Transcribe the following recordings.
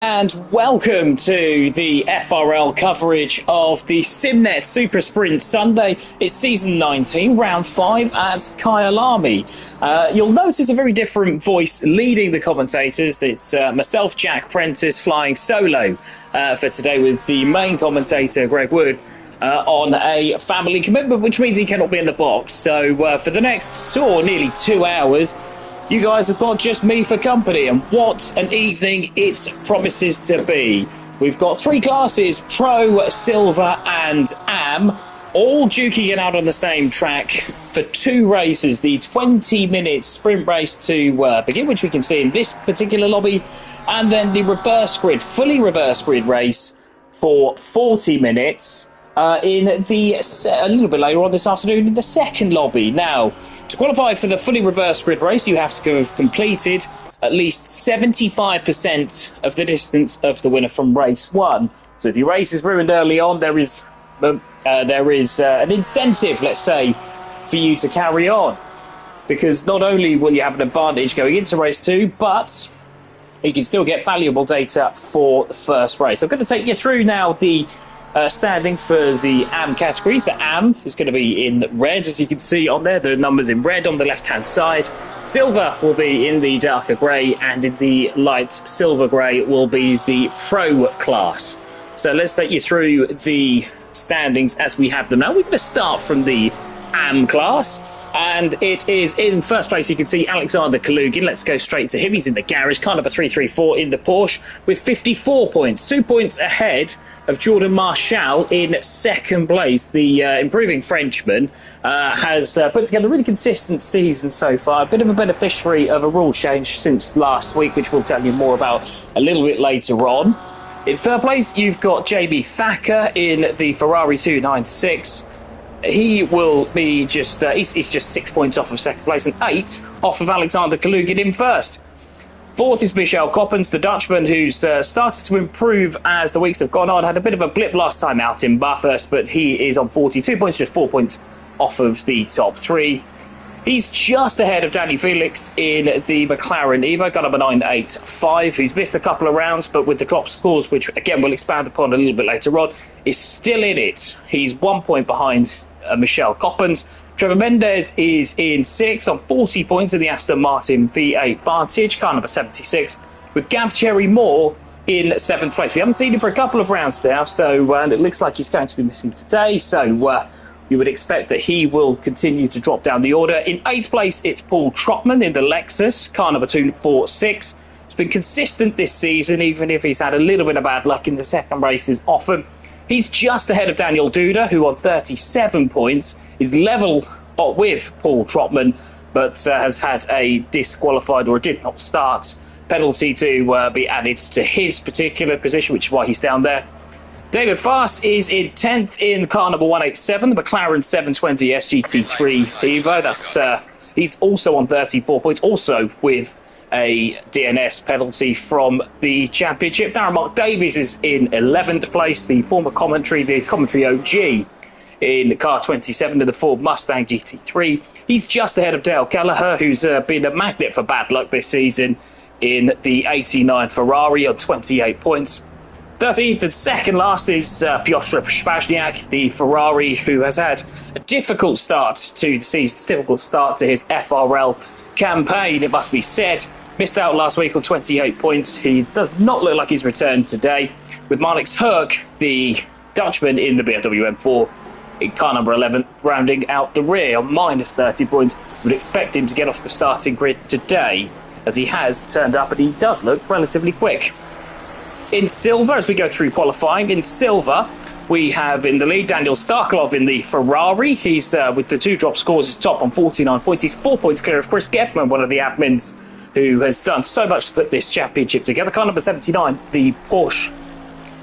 and welcome to the FRL coverage of the SimNet SuperSprint Sunday. It's season 19, round 5 at Kyalami. You'll notice a very different voice leading the commentators. It's myself, Jack Prentice, flying solo for today with the main commentator, Greg Wood, on a family commitment, which means he cannot be in the box. So for the next nearly 2 hours, you guys have got just me for company, and what an evening it promises to be. We've got 3 classes, Pro, Silver and AM, all duking it out on the same track for 2 races. The 20-minute sprint race to begin, which we can see in this particular lobby, and then the fully reverse grid race for 40 minutes. A little bit later on this afternoon in the second lobby. Now, to qualify for the fully reverse grid race, you have to have completed at least 75% of the distance of the winner from race 1. So if your race is ruined early on, there is an incentive, let's say, for you to carry on. Because not only will you have an advantage going into race 2, but you can still get valuable data for the first race. I'm going to take you through now the standings for the AM category. So AM is going to be in red, as you can see on there, the numbers in red on the left hand side. Silver will be in the darker grey, and in the light silver grey will be the Pro class. So let's take you through the standings as we have them now. We're going to start from the AM class, and it is in first place. You can see Alexander Kalugin. Let's go straight to him. He's in the garage, car number 334 in the Porsche with 54 points, 2 points ahead of Jordan Marshall in second place. The improving Frenchman has put together a really consistent season so far. A bit of a beneficiary of a rule change since last week, which we'll tell you more about a little bit later on. In third place, you've got JB Thacker in the Ferrari 296. He will be he's just 6 points off of second place and 8 off of Alexander Kalugin in first. Fourth is Michel Coppens, the Dutchman, who's started to improve as the weeks have gone on. Had a bit of a blip last time out in Bathurst, but he is on 42 points, just 4 points off of the top 3. He's just ahead of Danny Felix in the McLaren Evo, got number 985, who's missed a couple of rounds, but with the drop scores, which again we'll expand upon a little bit later on, is still in it. He's 1 point behind Michel Coppens. Trevor Mendes is in 6th on 40 points in the Aston Martin V8 Vantage, car number 76, with Gav Cherry Moore in 7th place. We haven't seen him for a couple of rounds now, so it looks like he's going to be missing today, so you would expect that he will continue to drop down the order. In 8th place, it's Paul Trotman in the Lexus, car number 246. It's been consistent this season, even if he's had a little bit of bad luck in the second races often. He's just ahead of Daniel Duda, who on 37 points is level with Paul Trotman, but has had a disqualified or did not start penalty to be added to his particular position, which is why he's down there. David Fass is in 10th in car number 187, the McLaren 720 SGT3 Evo. He's also on 34 points, also with a DNS penalty from the championship. Darren Mark Davies is in 11th place, the commentary OG in the car 27 in the Ford Mustang GT3. He's just ahead of Dale Kelleher, who's been a magnet for bad luck this season in the 89 Ferrari on 28 points. 13th and second last is Piotr Spazniak, the Ferrari, who has had a difficult start to the season, difficult start to his FRL campaign, it must be said. Missed out last week on 28 points. He does not look like he's returned today, with Marnix Herc, the Dutchman, in the BMW M4 in car number 11, rounding out the rear on minus 30 points. Would expect him to get off the starting grid today, as he has turned up and he does look relatively quick. In silver, as we go through qualifying, in silver we have in the lead Daniel Starkelov in the Ferrari. He's with the 2 drop scores, is top on 49 points. He's 4 points clear of Chris Getman, one of the admins who has done so much to put this championship together. Car number 79, the Porsche,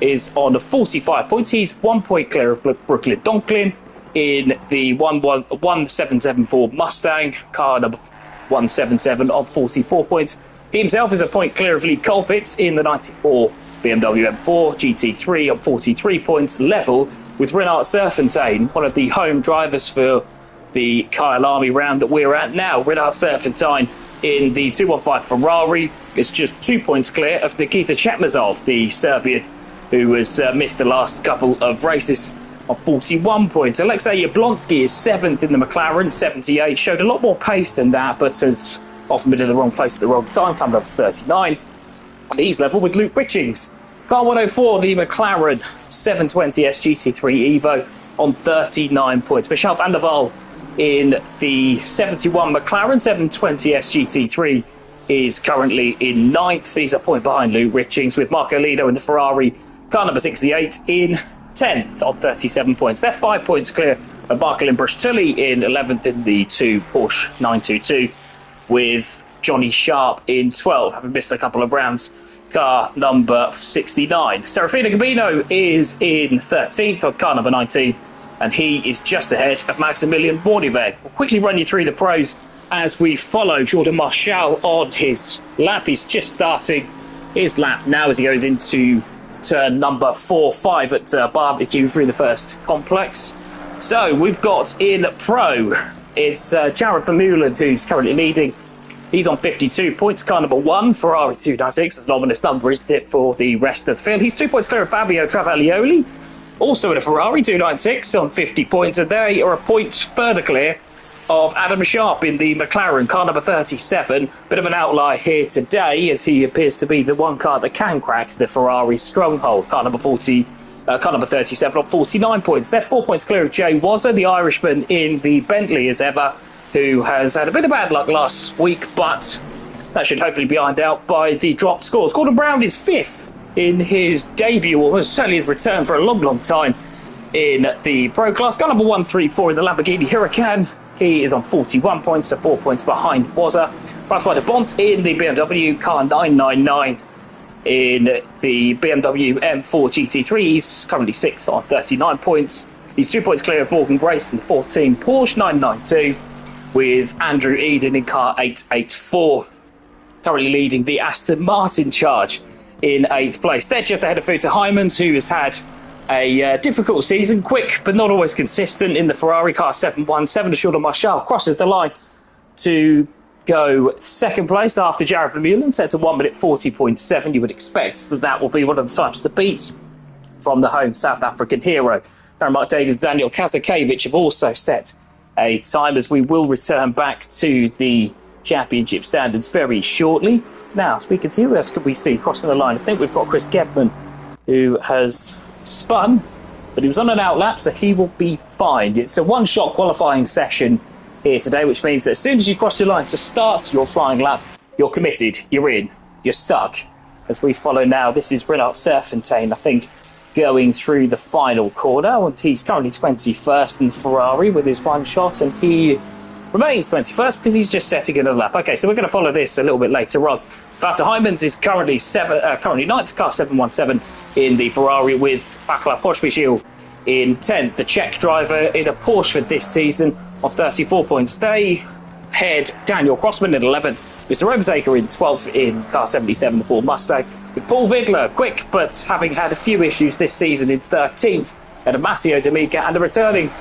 is on 45 points. He's 1 point clear of Brooklyn Donklin in the 1774 Mustang, car number 177 on 44 points. He himself is a point clear of Lee Colpitts in the 94 BMW M4 GT3 on 43 points, level with Renard Serfontein, one of the home drivers for the Kyalami round that we're at now. Renard Serpentine in the 215 Ferrari is just 2 points clear of Nikita Chetmazov, the Serbian, who has missed the last couple of races on 41 points. Alexei Yablonsky is 7th in the McLaren, 78. Showed a lot more pace than that, but has often been in the wrong place at the wrong time, coming up to 39. And he's level with Luke Richings. Car 104, the McLaren 720 SGT3 Evo on 39 points. Michel van der Waal in the 71 McLaren 720 SGT3 is currently in 9th. He's a point behind Luke Richings, with Marco Lido in the Ferrari car number 68 in 10th on 37 points. They're 5 points clear of Marco Limbrush-Tully in 11th in the 2 Porsche 922, with Johnny Sharp in 12th, having missed a couple of rounds. Car number 69. Serafino Gabino is in 13th on car number 19, and he is just ahead of Maximilian Borneveg. We'll quickly run you through the pros as we follow Jordan Marshall on his lap. He's just starting his lap now as he goes into turn number 4-5 at Barbecue through the first complex. So we've got in pro, it's Jared Vermeulen who's currently leading. He's on 52 points, car number 1, Ferrari 296. It's an ominous number, isn't it, for the rest of the field? He's 2 points clear of Fabio Travaglioli, also in a Ferrari 296 on 50 points, and they are a point further clear of Adam Sharp in the McLaren, car number 37. Bit of an outlier here today, as he appears to be the one car that can crack the Ferrari stronghold, car number 37 on 49 points. They're 4 points clear of Jay Wazza, the Irishman in the Bentley as ever, who has had a bit of bad luck last week, but that should hopefully be ironed out by the dropped scores. Gordon Brown is 5th in his debut, or certainly his return for a long, long time in the pro class. Car number 134 in the Lamborghini Huracan. He is on 41 points, so 4 points behind Wazza. Francois de Bont in the BMW car 999 in the BMW M4 GT3. He's currently 6th on 39 points. He's 2 points clear of Morgan Grace in the 14 Porsche 992, with Andrew Eden in car 884, currently leading the Aston Martin charge in 8th place. They're just ahead of Futa Hymans, who has had a difficult season, quick but not always consistent in the Ferrari car 717. Jordan Marshall crosses the line to go 2nd place after Jared Vermeulen, set to 1 minute 40.7. You would expect that that will be one of the times to beat from the home South African hero. Mark Davies and Daniel Kazakevich have also set a time, as we will return back to the championship standards very shortly. Now, as we can see, who else could we see crossing the line? I think we've got Chris Gebman, who has spun, but he was on an outlap, so he will be fine. It's a one-shot qualifying session here today, which means that as soon as you cross the line to start your flying lap, you're committed, you're in, you're stuck. As we follow now, this is Renard Serpentine, I think, going through the final corner, and he's currently 21st in Ferrari with his one shot, and he remains 21st because he's just setting in a lap. Okay, so we're going to follow this a little bit later on. Walter Hymans is currently 9th, car 717 in the Ferrari, with Bakla Pospisil in 10th. The Czech driver in a Porsche for this season on 34 points. They head Daniel Crossman in 11th. Mr. Overtaker in 12th in car 77, the Ford Mustang, with Paul Vigler, quick but having had a few issues this season, in 13th, and Amasio D'Amica, and the returning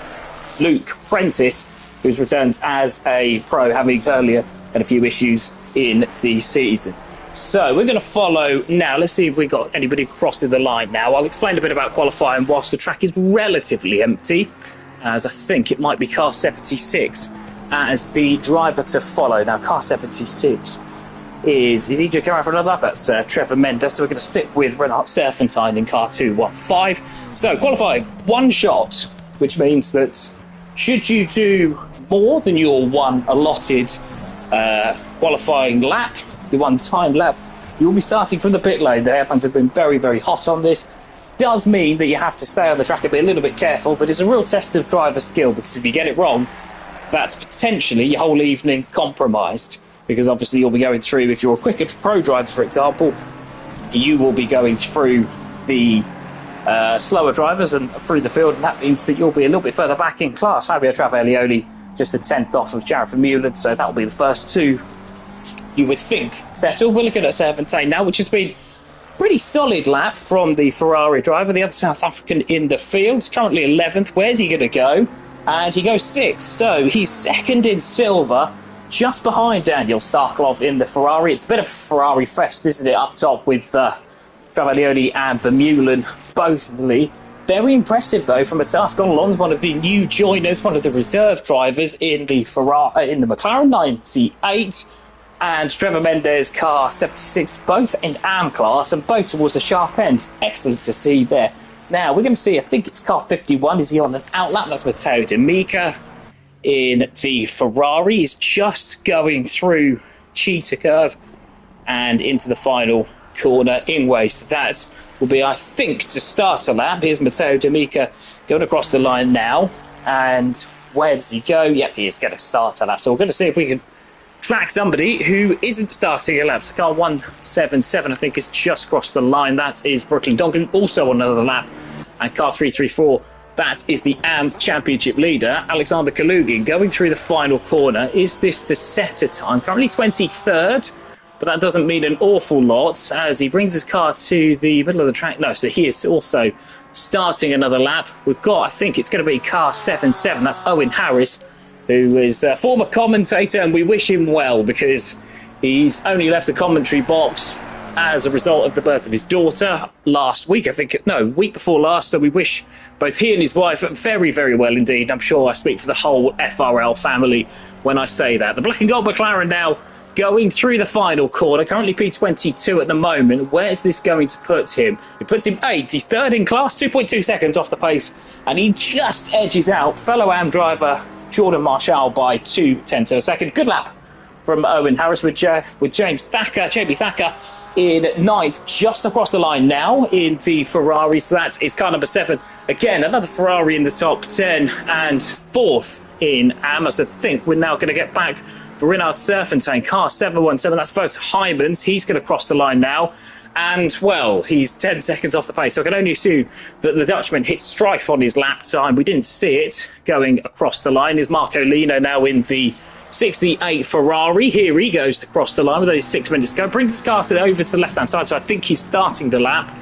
Luke Prentice, who's returned as a pro, having earlier had a few issues in the season. So we're going to follow now. Let's see if we got anybody crossing the line now. I'll explain a bit about qualifying whilst the track is relatively empty, as I think it might be car 76 as the driver to follow. Now, car 76 is he just going for another lap? That's Trevor Mendes. So we're going to stick with Renard Serpentine in car 215. So qualifying, one shot, which means that should you do more than your one allotted qualifying lap, the one time lap, you'll be starting from the pit lane. The airplanes have been very, very hot on this. Does mean that you have to stay on the track and be a little bit careful, but it's a real test of driver skill, because if you get it wrong, that's potentially your whole evening compromised, because obviously you'll be going through, if you're a quicker pro driver, for example, you will be going through the slower drivers and through the field, and that means that you'll be a little bit further back in class. Fabio Travaglioli just a 10th off of Jared Vermeulen, so that will be the first two, you would think, settled. We're looking at Serpentine now, which has been pretty solid lap from the Ferrari driver, the other South African in the field. Currently 11th. Where's he going to go? and he goes 6th. So he's second in silver, just behind Daniel Starkov in the Ferrari. It's a bit of Ferrari fest, isn't it, up top with Travaglioni and Vermeulen, both of the lead. Very impressive, though, from Matthias Gonalons, one of the new joiners, one of the reserve drivers in the McLaren 98, and Trevor Mendes, car 76, both in AM class and both towards the sharp end. Excellent to see there. Now, we're going to see, I think it's car 51. Is he on an outlap? That's Matteo D'Amica in the Ferrari. He's just going through Cheetah Curve and into the final corner in ways. That will be, I think, to start a lap. Here's Matteo D'Amica going across the line now. And where does he go? Yep, he is going to start a lap. So we're going to see if we can track somebody who isn't starting a lap. So car 177, I think, has just crossed the line. That is Brooklyn Donkin, also on another lap. And car 334, that is the AM Championship leader, Alexander Kalugin, going through the final corner. Is this to set a time? Currently 23rd, but that doesn't mean an awful lot as he brings his car to the middle of the track. No, so he is also starting another lap. We've got, I think it's going to be car 77. That's Owen Harris, who is a former commentator, and we wish him well because he's only left the commentary box as a result of the birth of his daughter last week, I think, no, week before last. So we wish both he and his wife very, very well indeed. I'm sure I speak for the whole FRL family when I say that. The black and gold McLaren now going through the final corner, currently P22 at the moment. Where's this going to put him? It puts him 8th. He's 3rd in class, 2.2 seconds off the pace, and he just edges out fellow AM driver Jordan Marshall by 2/10 of a second. Good lap from Owen Harris with James Thacker, JB Thacker, in 9th, just across the line now in the Ferrari. So that is car number 7. Again, another Ferrari in the top 10, and 4th in AM. As I think we're now going to get back for Renard Serpentine, car 717. That's Wouter Heymans. He's going to cross the line now. And, well, he's 10 seconds off the pace. So I can only assume that the Dutchman hit strife on his lap time. We didn't see it going across the line. Is Marco Lino now in the 68 Ferrari? Here he goes to cross the line with those 6 minutes to go. Brings his car over to the left-hand side. So I think he's starting the lap.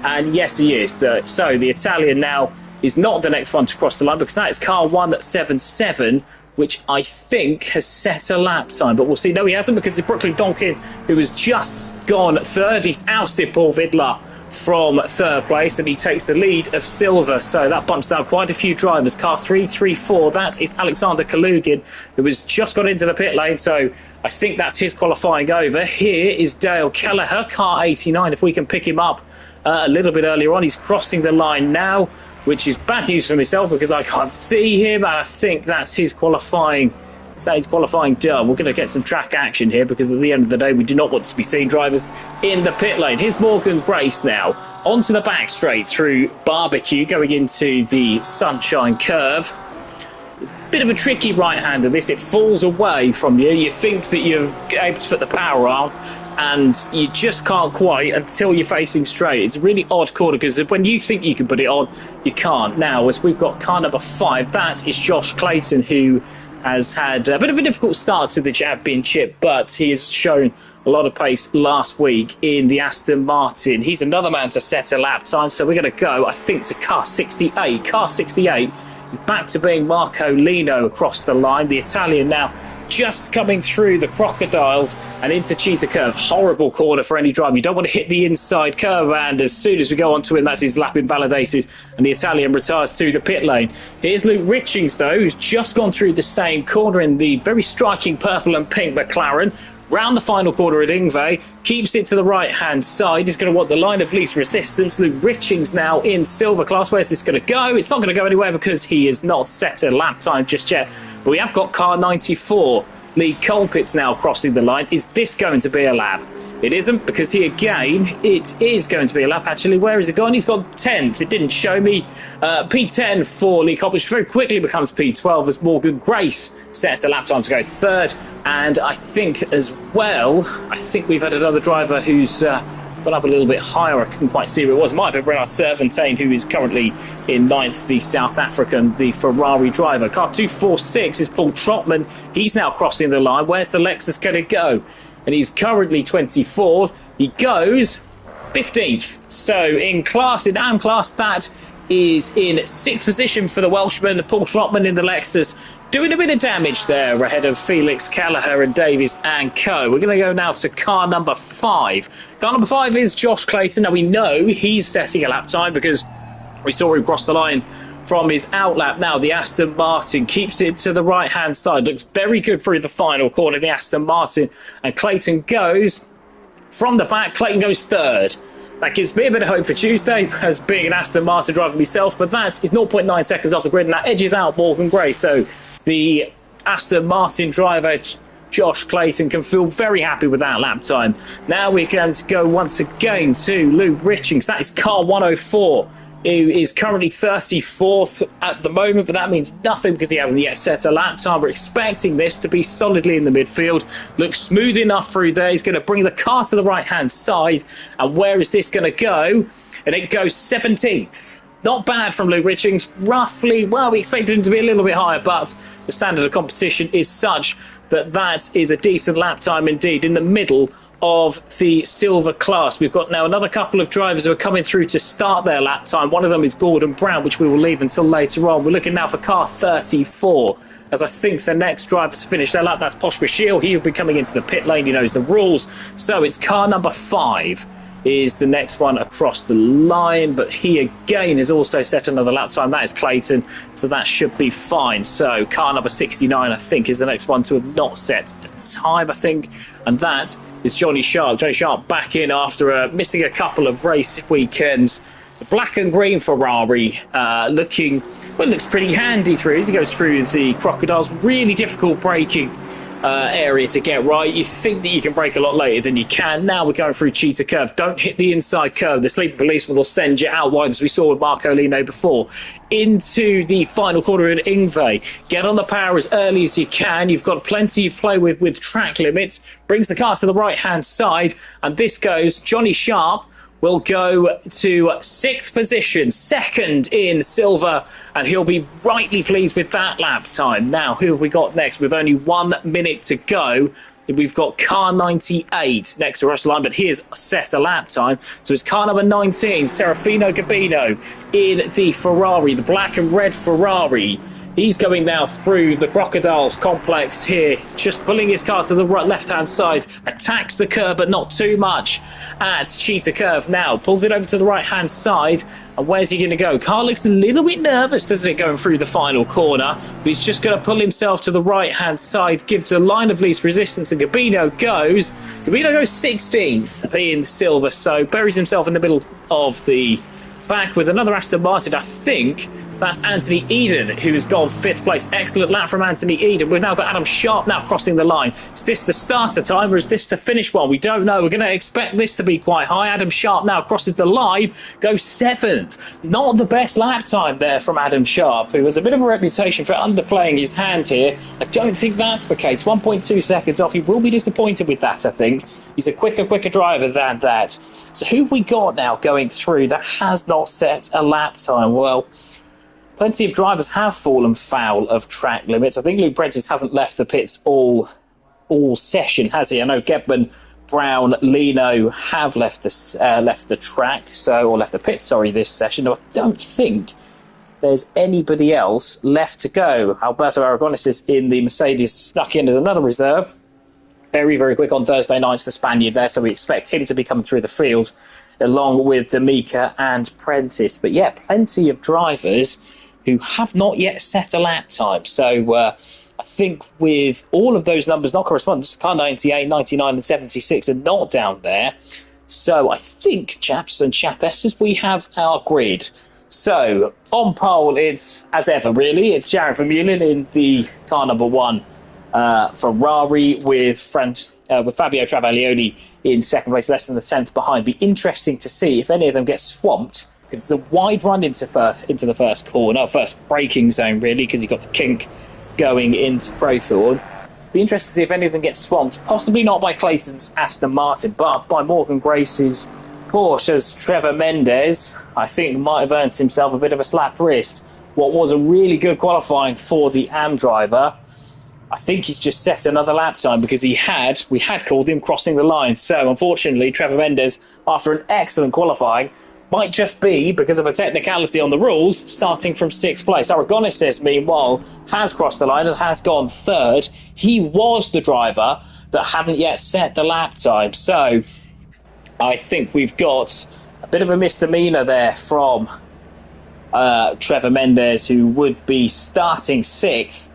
And, yes, he is. So the Italian now is not the next one to cross the line because that is car 177, which I think has set a lap time. But we'll see. No, he hasn't, because it's Brooklyn Donkin, who has just gone 3rd. He's ousted Paul Vidler from 3rd place, and he takes the lead of silver. So that bumps down quite a few drivers. Car 334, that is Alexander Kalugin, who has just got into the pit lane. So I think that's his qualifying over. Here is Dale Kelleher, car 89, if we can pick him up a little bit earlier on. He's crossing the line now, which is bad news for myself because I can't see him, and I think that's his qualifying. His qualifying done. We're going to get some track action here because at the end of the day, we do not want to be seeing drivers in the pit lane. Here's Morgan Grace now onto the back straight through Barbecue, going into the Sunshine Curve. Bit of a tricky right-hander this. It falls away from you. You think that you're able to put the power on, and you just can't quite until you're facing straight. It's a really odd corner because when you think you can put it on, you can't. Now, as we've got car number 5, that is Josh Clayton, who has had a bit of a difficult start to the championship, but he has shown a lot of pace last week in the Aston Martin. He's another man to set a lap time, so we're going to go, I think, to car 68. Car 68 is back to being Marco Lino across the line. The Italian now just coming through the crocodiles and into Cheetah Curve. Horrible corner for any driver. You don't want to hit the inside curve, and as soon as we go onto him, that's his lap invalidated, and the Italian retires to the pit lane. Here's Luke Richings, though, who's just gone through the same corner in the very striking purple and pink McLaren. Round the final corner at Ingve, keeps it to the right-hand side. He's going to want the line of least resistance. Luke Richings now in silver class. Where's this going to go? It's not going to go anywhere because he is not set a lap time just yet. But we have got car 94. Lee Colpitts now crossing the line. Is this going to be a lap? It isn't, because here again, it is going to be a lap. Actually, where is it gone? He's got 10th. It didn't show me. P10 for Lee Colpitts, which very quickly becomes P12 as Morgan Grace sets a lap time to go 3rd. And I think as well, I think we've had another driver who's got up a little bit higher. I couldn't quite see who it was. Might have been Renard Serpentine, who is currently in 9th, the South African, the Ferrari driver. Car 246 is Paul Trotman. He's now crossing the line. Where's the Lexus going to go? And he's currently 24th. He goes 15th. So in AM class, that is in 6th position for the Welshman, Paul Trotman in the Lexus, doing a bit of damage there ahead of Felix, Callagher and Davies and co. We're going to go now to car number 5. Car number 5 is Josh Clayton. Now we know he's setting a lap time because we saw him cross the line from his outlap. Now the Aston Martin keeps it to the right hand side, looks very good through the final corner, the Aston Martin, and Clayton goes from the back. Clayton goes 3rd. That gives me a bit of hope for Tuesday as being an Aston Martin driver myself, but that is 0.9 seconds off the grid, and that edges out Morgan Gray. So the Aston Martin driver, Josh Clayton, can feel very happy with that lap time. Now we're going to go once again to Luke Richings. That is car 104. Who is currently 34th at the moment, but that means nothing because he hasn't yet set a lap time. We're expecting this to be solidly in the midfield. Looks smooth enough through there. He's going to bring the car to the right-hand side. And where is this going to go? And it goes 17th. Not bad from Luke Richings. Roughly, well, we expected him to be a little bit higher, but the standard of competition is such that that is a decent lap time indeed in the middle of the silver class. We've got now another couple of drivers who are coming through to start their lap time. One of them is Gordon Brown, which we will leave until later on. We're looking now for car 34, as I think the next driver to finish their lap, that's Posh Bashir. He will be coming into the pit lane. He knows the rules. So it's car number 5 is the next one across the line, but he again has also set another lap time. That is Clayton, so that should be fine. So car number 69, I think, is the next one to have not set a time, I think, and that is Johnny Sharp. Johnny Sharp back in after missing a couple of race weekends. The black and green Ferrari looking, well, it looks pretty handy through as he goes through the crocodiles. Really difficult braking area to get right. You think that you can brake a lot later than you can. Now we're going through Cheetah Curve. Don't hit the inside curve. The sleeping policeman will send you out wide, as we saw with Marco Lino before, into the final corner in Ingve. Get on the power as early as you can. You've got plenty to play with track limits. Brings the car to the right hand side, and this goes Johnny Sharp will go to 6th position, 2nd in silver, and he'll be rightly pleased with that lap time. Now, who have we got next? With only 1 minute to go, we've got car 98 next to Russell Line, but he has set a lap time. So it's car number 19, Serafino Gabino, in the Ferrari, the black and red Ferrari. He's going now through the Crocodiles complex here, just pulling his car to the left-hand side, attacks the curb, but not too much at Cheetah Curve now, pulls it over to the right-hand side, and where's he going to go? Car looks a little bit nervous, doesn't it, going through the final corner, but he's just going to pull himself to the right-hand side, gives a line of least resistance, and Gabino goes 16th in silver, so buries himself in the middle of the back with another Aston Martin. I think that's Anthony Eden, who has gone 5th place. Excellent lap from Anthony Eden. We've now got Adam Sharp now crossing the line. Is this the starter time or is this the finish one? We don't know. We're going to expect this to be quite high. Adam Sharp now crosses the line, goes 7th. Not the best lap time there from Adam Sharp, who has a bit of a reputation for underplaying his hand here. I don't think that's the case. 1.2 seconds off. He will be disappointed with that, I think. He's a quicker driver than that. So who have we got now going through that has not set a lap time? Well, plenty of drivers have fallen foul of track limits. I think Luke Prentice hasn't left the pits all session, has he? I know Gedman, Brown, Lino have left the track, or left the pits, sorry, this session. I don't think there's anybody else left to go. Alberto Aragonis is in the Mercedes, snuck in as another reserve. Very, very quick on Thursday nights, the Spaniard there, so we expect him to be coming through the field along with D'Amica and Prentice. But yeah, plenty of drivers who have not yet set a lap time. So I think with all of those numbers not corresponding, car 98, 99 and 76 are not down there. So I think, chaps and chapesses, we have our grid. So on pole, it's, as ever, really, it's Jared Vermeulen in the car number 1 Ferrari with Fabio Travaglioni in 2nd place, less than the 10th behind. Be interesting to see if any of them get swamped, because it's a wide run into the first corner, first braking zone really, because you've got the kink going into Prothorn. Be interested to see if any of them get swamped, possibly not by Clayton's Aston Martin, but by Morgan Grace's Porsche, as Trevor Mendes, I think, might have earned himself a bit of a slapped wrist. What was a really good qualifying for the AM driver I think he's just set another lap time because we had called him crossing the line. So unfortunately, Trevor Mendes, after an excellent qualifying, might just be, because of a technicality on the rules, starting from 6th place. Aragonesis, meanwhile, has crossed the line and has gone 3rd. He was the driver that hadn't yet set the lap time. So I think we've got a bit of a misdemeanor there from Trevor Mendes, who would be starting 6th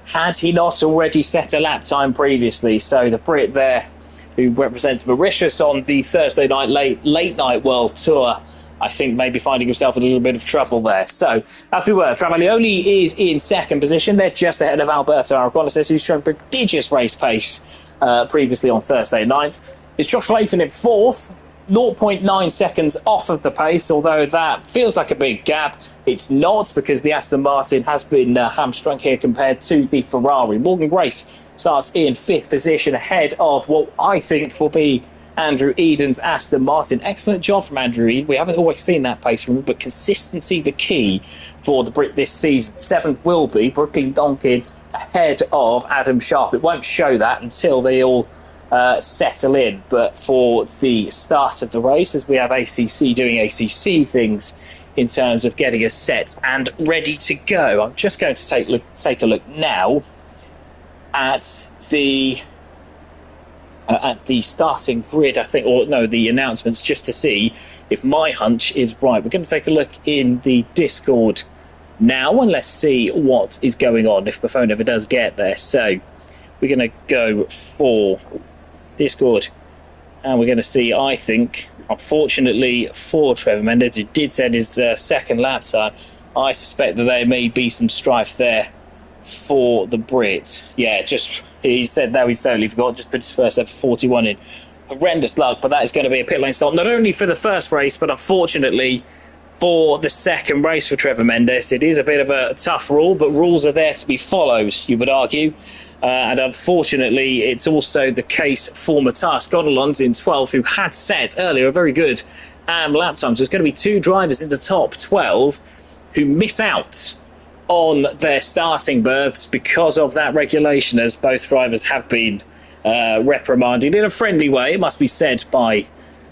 had he not already set a lap time previously. So the Brit there, who represents Mauritius on the Thursday night late night World Tour, I think maybe finding himself in a little bit of trouble there. So, as we were, Travaglioli is in 2nd position. They're just ahead of Alberto Aragonesis, who's shown prodigious race pace previously on Thursday night. It's Josh Layton in 4th, 0.9 seconds off of the pace, although that feels like a big gap. It's not, because the Aston Martin has been hamstrung here compared to the Ferrari. Morgan Grace starts in 5th position ahead of what I think will be Andrew Eden's Aston Martin. Excellent job from Andrew Eden. We haven't always seen that pace from him, but consistency the key for the Brit this season. 7th will be Brooklyn Donkin ahead of Adam Sharp. It won't show that until they all settle in, but for the start of the race, as we have ACC doing ACC things in terms of getting us set and ready to go, I'm just going to take a look now at the starting grid, I think, or no, the announcements, just to see if my hunch is right. We're going to take a look in the Discord now, and let's see what is going on if the phone ever does get there. So we're going to go for Discord, and we're going to see, I think, unfortunately for Trevor Mendes, who did set his 2nd lap time, I suspect that there may be some strife there for the Brit. Yeah, just, he said now he's totally forgot, just put his first ever 41 in. Horrendous luck, but that is going to be a pit lane stop, not only for the first race, but unfortunately for the second race for Trevor Mendes. It is a bit of a tough rule, but rules are there to be followed, you would argue. And unfortunately, it's also the case for Matthias Godelons in 12, who had set earlier a very good lap time. So there's going to be 2 drivers in the top 12 who miss out on their starting berths because of that regulation, as both drivers have been reprimanded in a friendly way, it must be said, by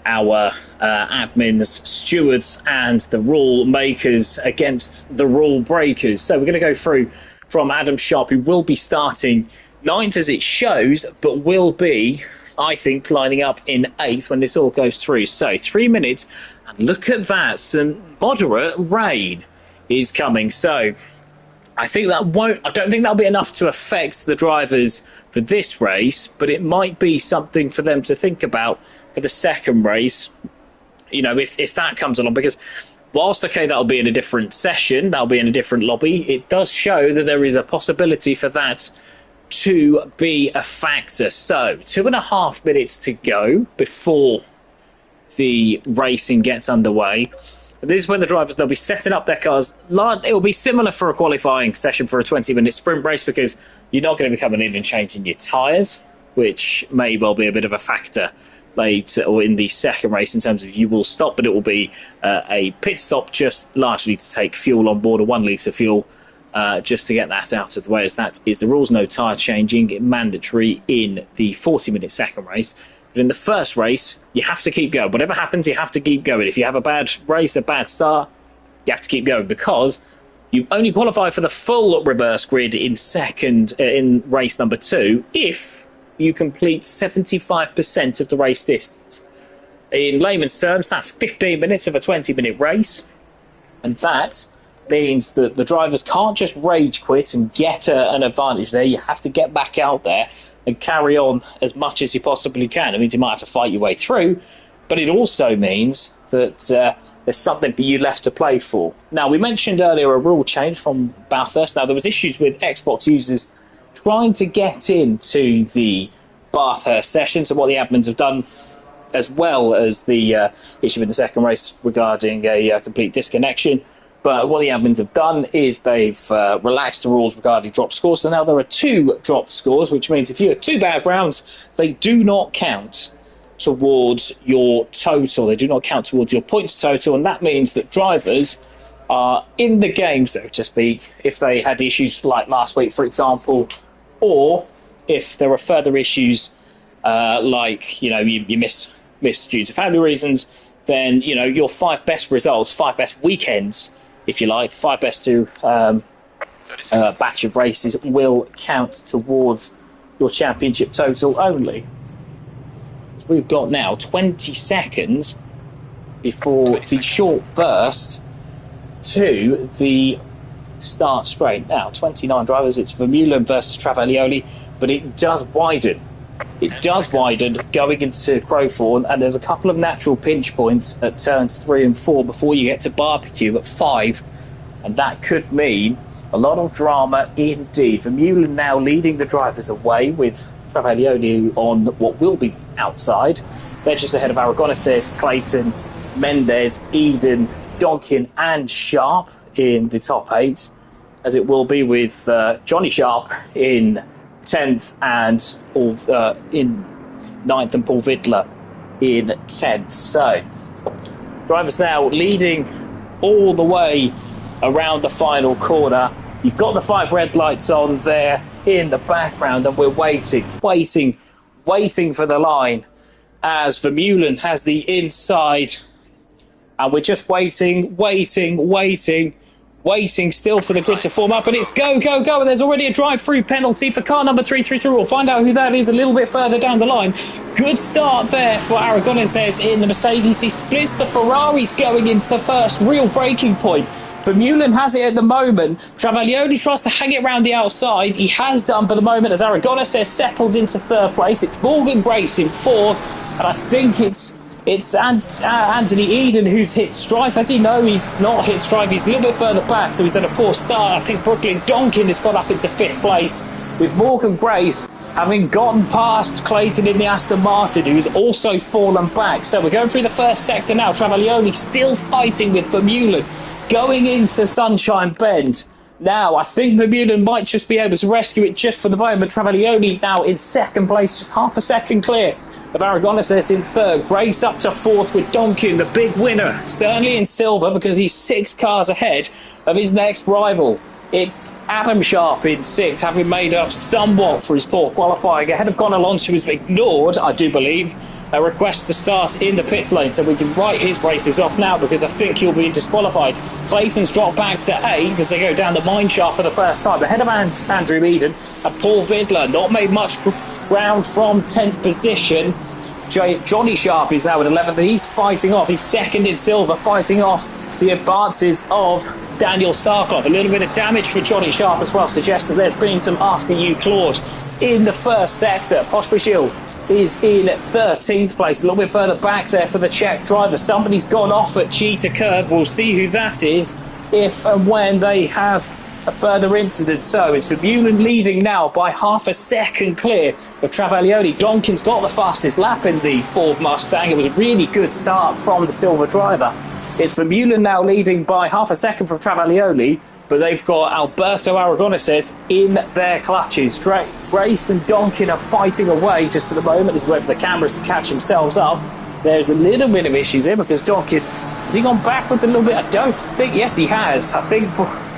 our admins, stewards and the rule makers against the rule breakers. So we're going to go through from Adam Sharp, who will be starting 9th as it shows, but will be, I think, lining up in 8th when this all goes through. So 3 minutes, and look at that, some moderate rain is coming. So I think I don't think that'll be enough to affect the drivers for this race, but it might be something for them to think about for the second race, you know, if that comes along, because whilst, okay, that'll be in a different session, that'll be in a different lobby, it does show that there is a possibility for that to be a factor. So 2.5 minutes to go before the racing gets underway. This is when the drivers, they'll be setting up their cars. It will be similar for a qualifying session for a 20-minute sprint race, because you're not going to be coming in and changing your tyres, which may well be a bit of a factor late or in the second race in terms of you will stop, but it will be a pit stop just largely to take fuel on board, a 1 litre fuel, just to get that out of the way, as that is the rules. No tyre changing mandatory in the 40-minute second race. But in the first race, you have to keep going. Whatever happens, you have to keep going. If you have a bad race, a bad start, you have to keep going, because you only qualify for the full reverse grid in race number 2 if you complete 75% of the race distance. In layman's terms, that's 15 minutes of a 20-minute race, and that means that the drivers can't just rage quit and get an advantage there. You have to get back out there and carry on as much as you possibly can. It means you might have to fight your way through, but it also means that there's something for you left to play for. Now, we mentioned earlier a rule change from Bathurst. Now, there was issues with Xbox users trying to get into the Bathurst session. So what the admins have done, as well as the issue in the second race regarding a complete disconnection, but what the admins have done is they've relaxed the rules regarding dropped scores. So now there are 2 dropped scores, which means if you have 2 bad rounds, they do not count towards your total. They do not count towards your points total, and that means that drivers are in the game, so to speak, if they had issues like last week, for example, or if there are further issues, like, you know, you miss due to family reasons, then, you know, your 5 best results, 5 best weekends, if you like, 5 best to batch of races will count towards your championship total only. So we've got now 20 seconds before the short burst to the start straight. Now, 29 drivers, it's Vermeulen versus Travaglioli, but it does widen. It does widen going into Crowthorne, and there's a couple of natural pinch points at turns 3 and 4 before you get to Barbecue at 5, and that could mean a lot of drama indeed. Vermeulen now leading the drivers away with Travaglioli on what will be outside. They're just ahead of Aragoneses, Clayton, Mendes, Eden, Donkin and Sharp in the top 8, as it will be with Johnny Sharp in 10th and in 9th, and Paul Vidler in 10th. So drivers now leading all the way around the final corner. You've got the 5 red lights on there in the background, and we're waiting for the line as Vermeulen has the inside, and we're just waiting still for the grid to form up, and it's go, and there's already a drive-through penalty for car number 333. We'll find out who that is a little bit further down the line. Good start there for Aragoneses in the Mercedes. He splits the Ferraris going into the first real breaking point. Vermeulen has it at the moment. Travaglioli tries to hang it around the outside. He has done for the moment as Aragoneses settles into 3rd place. It's Morgan Grace in 4th, and I think it's Anthony Eden who's hit strife. As you know, he's not hit strife. He's a little bit further back, so he's had a poor start. I think Brooklyn Donkin has got up into 5th place, with Morgan Grace having gotten past Clayton in the Aston Martin, who's also fallen back. So we're going through the first sector now. Travaglioli still fighting with Vermeulen going into Sunshine Bend. Now, I think Vermeulen might just be able to rescue it just for the moment. Travaglioli now in 2nd place, just half a second clear of Aragoneses in 3rd. Grace up to 4th with Donkin, the big winner, certainly in silver, because he's 6 cars ahead of his next rival. It's Adam Sharp in 6th, having made up somewhat for his poor qualifying, ahead of Gon Alonso, who has ignored, I do believe, a request to start in the pit lane, so we can write his races off now, because I think he'll be disqualified. Clayton's dropped back to 8th as they go down the mine shaft for the first time, ahead of Andrew Eden, and Paul Vidler not made much ground from 10th position. Johnny Sharp is now at 11th, and he's fighting off. He's 2nd in silver, fighting off the advances of Daniel Starkov. A little bit of damage for Johnny Sharp as well suggests that there's been some after you clawed in the first sector. Pospisil is in 13th place, a little bit further back there for the Czech driver. Somebody's gone off at Cheetah Curb. We'll see who that is if and when they have a further incident. So it's Vermeulen leading now by half a second clear of Travaglioli. Donkin's got the fastest lap in the Ford Mustang. It was a really good start from the silver driver. It's Vermeulen now leading by half a second from Travaglioli, but they've got Alberto Aragoneses in their clutches. Grace and Donkin are fighting away just at the moment. He's waiting for the cameras to catch themselves up. There's a little bit of issues here because Donkin, has he gone backwards a little bit? I don't think, yes he has. I think,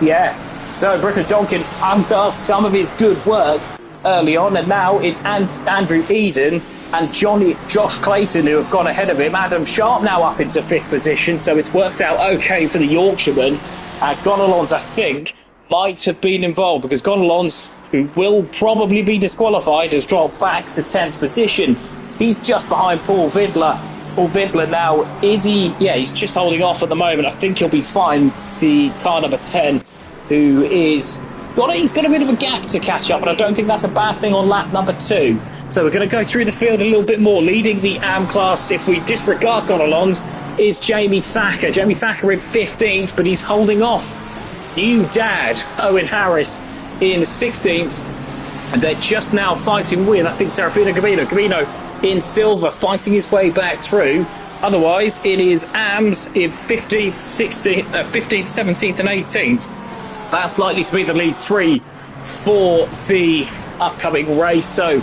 yeah. So Brooklyn Donkin undoes some of his good work early on, and now it's Andrew Eden and Josh Clayton who have gone ahead of him. Adam Sharp now up into 5th position, so it's worked out okay for the Yorkshireman. Gonalons, I think, might have been involved because Gonalons, who will probably be disqualified, has dropped back to 10th position. He's just behind Paul Vidler. Paul Vidler now, is he? Yeah, he's just holding off at the moment. I think he'll be fine. The car number 10, who is he's got a bit of a gap to catch up, but I don't think that's a bad thing on lap number 2. So we're going to go through the field a little bit more. Leading the AM class, if we disregard Gonalons, is Jamie Thacker. Jamie Thacker in 15th, but he's holding off new dad Owen Harris in 16th, and they're just now fighting with, I think, Serafino Gabino in silver, fighting his way back through. Otherwise, it is AMS in 15th, 17th and 18th. That's likely to be the lead 3 for the upcoming race. So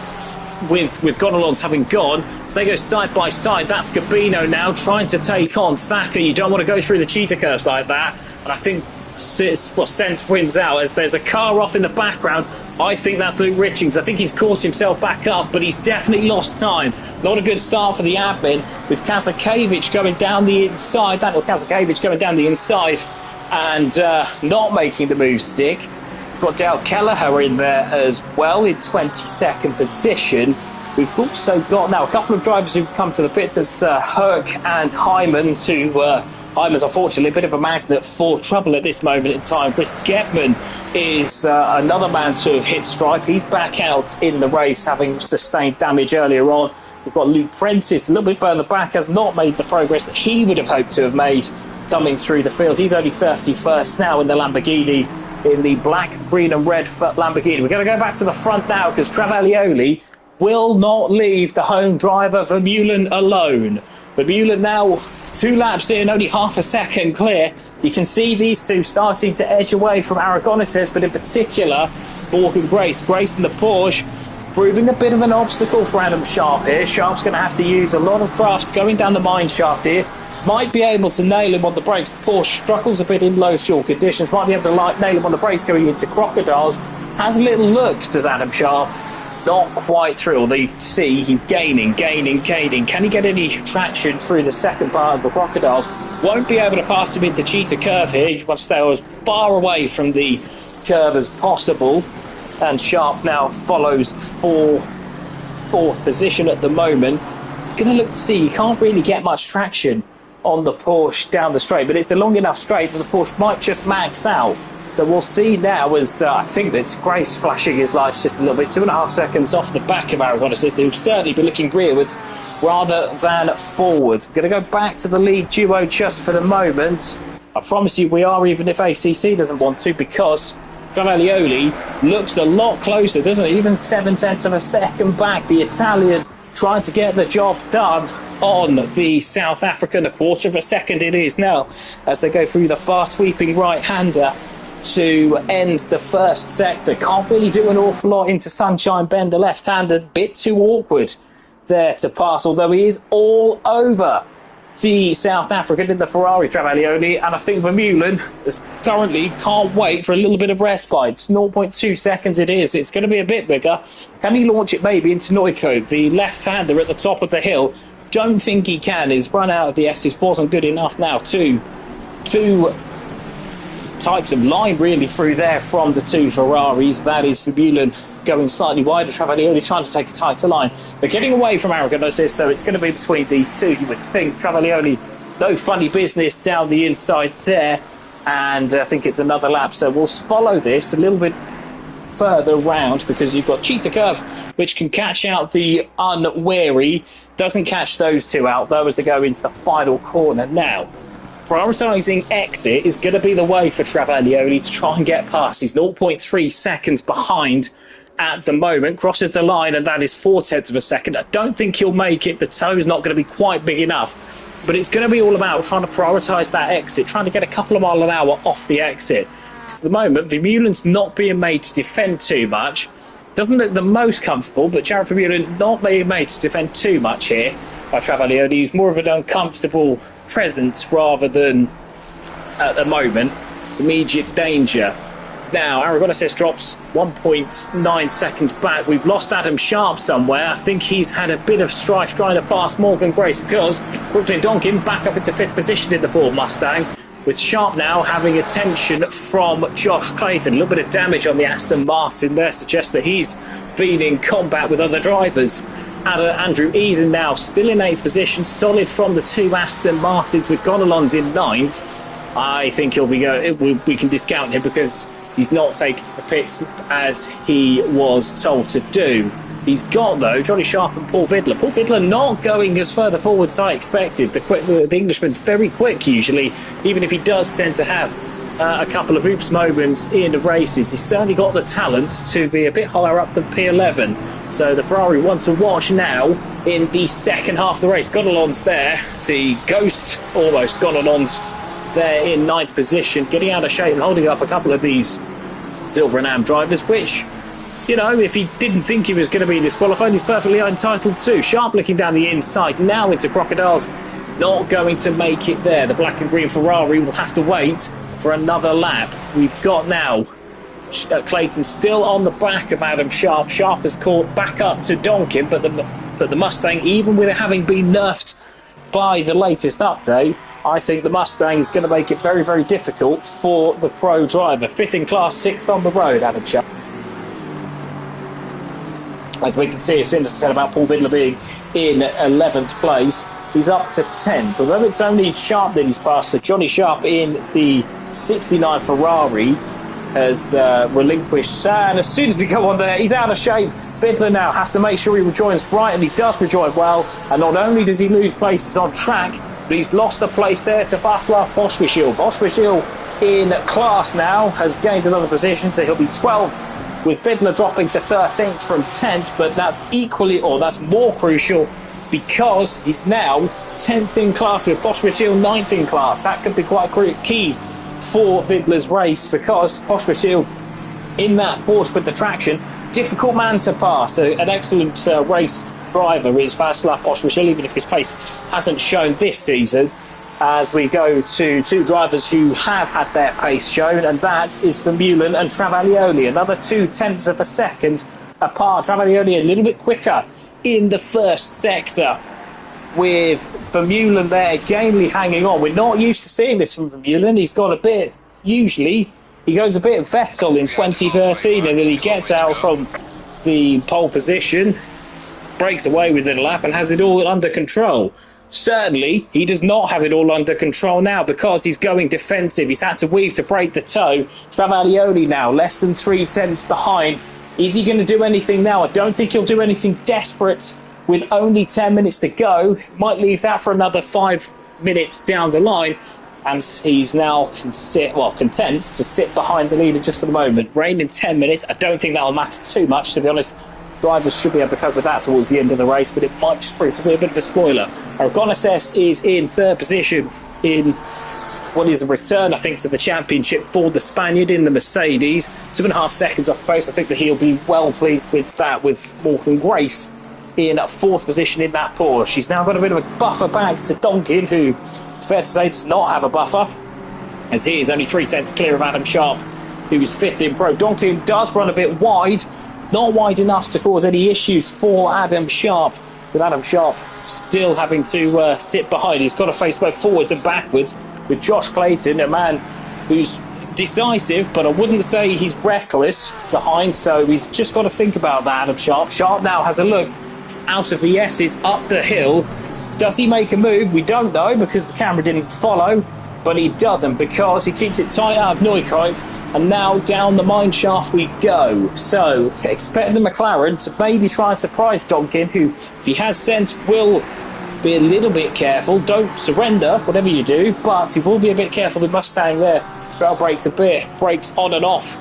with Gonalons having gone, as they go side by side, that's Gabino now trying to take on Thacker. You don't want to go through the cheetah curves like that, and I think centre wins out as there's a car off in the background. I think that's Luke Richings. I think he's caught himself back up, but he's definitely lost time. Not a good start for the admin, with Kazakevich going down the inside. Daniel Kazakevich going down the inside and not making the move stick. Got Dale Kelleher in there as well in 22nd position. We've also got now a couple of drivers who've come to the pits. There's Herc and Hymans, who Hyman's unfortunately a bit of a magnet for trouble at this moment in time. Chris Getman is another man to have hit strife. He's back out in the race, having sustained damage earlier on. We've got Luke Prentice a little bit further back, has not made the progress that he would have hoped to have made coming through the field. He's only 31st now in the Lamborghini, in the black, green and red Lamborghini. We're going to go back to the front now because Travaglioli will not leave the home driver Vermeulen alone. Vermeulen now 2 laps in, only half a second clear. You can see these two starting to edge away from Aragoneses, but in particular Morgan Grace. Grace in the Porsche proving a bit of an obstacle for Adam Sharp here. Sharp's going to have to use a lot of craft going down the mine shaft here. Might be able to nail him on the brakes. The Porsche struggles a bit in low fuel conditions. Might be able to nail him on the brakes going into Crocodiles. Has a little look, does Adam Sharp. Not quite through, although you can see he's gaining. Can he get any traction through the second part of the Crocodiles? Won't be able to pass him into Cheetah Curve here. You want to stay as far away from the curve as possible. And Sharp now follows fourth position at the moment. Going to look to see, you can't really get much traction on the Porsche down the straight, but it's a long enough straight that the Porsche might just max out. So we'll see now as I think that's Grace flashing his lights just a little bit. 2.5 seconds off the back of Aragoneses. He'll certainly be looking rearwards rather than forward. We're going to go back to the lead duo just for the moment. I promise you we are, even if ACC doesn't want to, because Travaglioli looks a lot closer, doesn't he? Even 7/10 of a second back. The Italian trying to get the job done on the South African. 1/4 of a second it is now as they go through the fast sweeping right-hander to end the first sector. Can't really do an awful lot into Sunshine Bend, the left-hander. Bit too awkward there to pass, although he is all over the South African in the Ferrari, Travaglioli, and I think Vermeulen is currently can't wait for a little bit of respite. 0.2 seconds it is. It's going to be a bit bigger. Can he launch it maybe into Neukoop, the left-hander at the top of the hill? Don't think he can. His run out of the S's wasn't good enough now. Two types of line really through there from the two Ferraris. That is Vermeulen going slightly wider, Travaglioli trying to take a tighter line. They're getting away from Aragoneses, so it's going to be between these two, you would think. Travaglioli, no funny business down the inside there, and I think it's another lap, so we'll follow this a little bit further round because you've got Cheetah Curve, which can catch out the unwary. Doesn't catch those two out though as they go into the final corner. Now prioritising exit is going to be the way for Travaglioli to try and get past. He's 0.3 seconds behind at the moment, crosses the line, and that is 4/10 of a second. I don't think he'll make it. The toe's not going to be quite big enough, but it's going to be all about trying to prioritise that exit, trying to get a couple of miles an hour off the exit. Because at the moment, Vermeulen's not being made to defend too much. Doesn't look the most comfortable, but Jared Vermeulen not being made to defend too much here by Travaglioli. He's more of an uncomfortable presence rather than, at the moment, immediate danger. Now, Aragoneses drops 1.9 seconds back. We've lost Adam Sharp somewhere. I think he's had a bit of strife trying to pass Morgan Grace because Brooklyn Donkin back up into 5th position in the Ford Mustang, with Sharp now having attention from Josh Clayton. A little bit of damage on the Aston Martin there suggests that he's been in combat with other drivers. Andrew Eason now still in 8th position, solid from the two Aston Martins, with Gonalons in 9th. I think he'll be we can discount him because he's not taken to the pits as he was told to do. He's got, though, Johnny Sharp and Paul Vidler. Paul Vidler not going as further forward as I expected. The Englishman's very quick, usually, even if he does tend to have a couple of oops moments in the races. He's certainly got the talent to be a bit higher up than P11. So the Ferrari want to watch now in the second half of the race. Gonalons there. The Ghost almost Gonalons there in 9th position, getting out of shape and holding up a couple of these Silver and Am drivers, which, you know, if he didn't think he was going to be disqualified, he's perfectly entitled to. Sharp looking down the inside now into Crocodiles not going to make it there. The black and green Ferrari will have to wait for another lap. We've got now Clayton still on the back of Adam Sharp. Sharp has caught back up to Donkin, but the Mustang, even with it having been nerfed by the latest update, I think the Mustang is going to make it very, very difficult for the pro driver. 5th in class, 6th on the road, Adam Sharp. As we can see, as soon as I said about Paul Vidler being in 11th place, he's up to 10th. Although it's only Sharp that he's passed, so Johnny Sharp in the 69 Ferrari has relinquished. And as soon as we go on there, he's out of shape. Vidler now has to make sure he rejoins right, and he does rejoin well. And not only does he lose places on track, but he's lost a place there to Václav Pospisil. Pospisil in class now has gained another position, so he'll be 12th, with Vidler dropping to 13th from 10th. But that's equally, or that's more crucial, because he's now 10th in class with Pospisil 9th in class. That could be quite key for Vidler's race, because Pospisil in that Porsche with the traction, difficult man to pass. So an excellent race driver is Václav Pospisil, even if his pace hasn't shown this season. As we go to two drivers who have had their pace shown, and that is Vermeulen and Travaglioli. Another 0.2 of a second apart. Travaglioli a little bit quicker in the first sector, with Vermeulen there gamely hanging on. We're not used to seeing this from Vermeulen. He's got a bit, usually he goes a bit Vettel in 2013, and then he gets out from the pole position, breaks away within a lap and has it all under control. Certainly, he does not have it all under control now, because he's going defensive. He's had to weave to break the toe. Travaglioli now less than 0.3 behind. Is he going to do anything now? I don't think he'll do anything desperate with only 10 minutes to go. Might leave that for another 5 minutes down the line. And he's now content to sit behind the leader just for the moment. Rain in 10 minutes. I don't think that'll matter too much, to be honest. Drivers should be able to cope with that towards the end of the race, but it might just prove to be a bit of a spoiler. Aragonés is in 3rd position in what is a return, I think, to the championship for the Spaniard in the Mercedes. 2.5 seconds off the pace. I think that he'll be well pleased with that, with Morgan Grace in 4th position in that Porsche. He's now got a bit of a buffer back to Donkin, who, it's fair to say, does not have a buffer, as he is only 0.3 clear of Adam Sharp, who is 5th in pro. Donkin does run a bit wide, not wide enough to cause any issues for Adam Sharp, with Adam Sharp still having to sit behind. He's got to face both forwards and backwards with Josh Clayton, a man who's decisive, but I wouldn't say he's reckless behind, so he's just got to think about that, Adam Sharp. Sharp now has a look out of the S's up the hill. Does he make a move? We don't know, because the camera didn't follow, but he doesn't, because he keeps it tight out of Neukauf, and now down the mine shaft we go. So expect the McLaren to maybe try and surprise Donkin, who, if he has sense, will be a little bit careful. Don't surrender, whatever you do, but he will be a bit careful. The Mustang there trail brakes a bit, brakes on and off,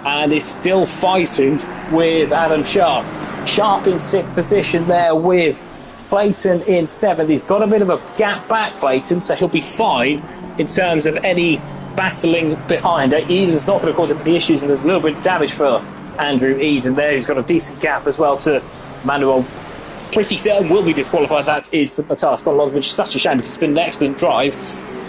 and is still fighting with Adam Sharp. Sharp in 6th position there with Clayton in 7th. He's got a bit of a gap back, Clayton, so he'll be fine in terms of any battling behind. Eden's not going to cause him any issues, and there's a little bit of damage for Andrew Eden there. He's got a decent gap as well to Manuel. Pretty certain will be disqualified. That is Matthias Gonlod, which is such a shame, because it's been an excellent drive,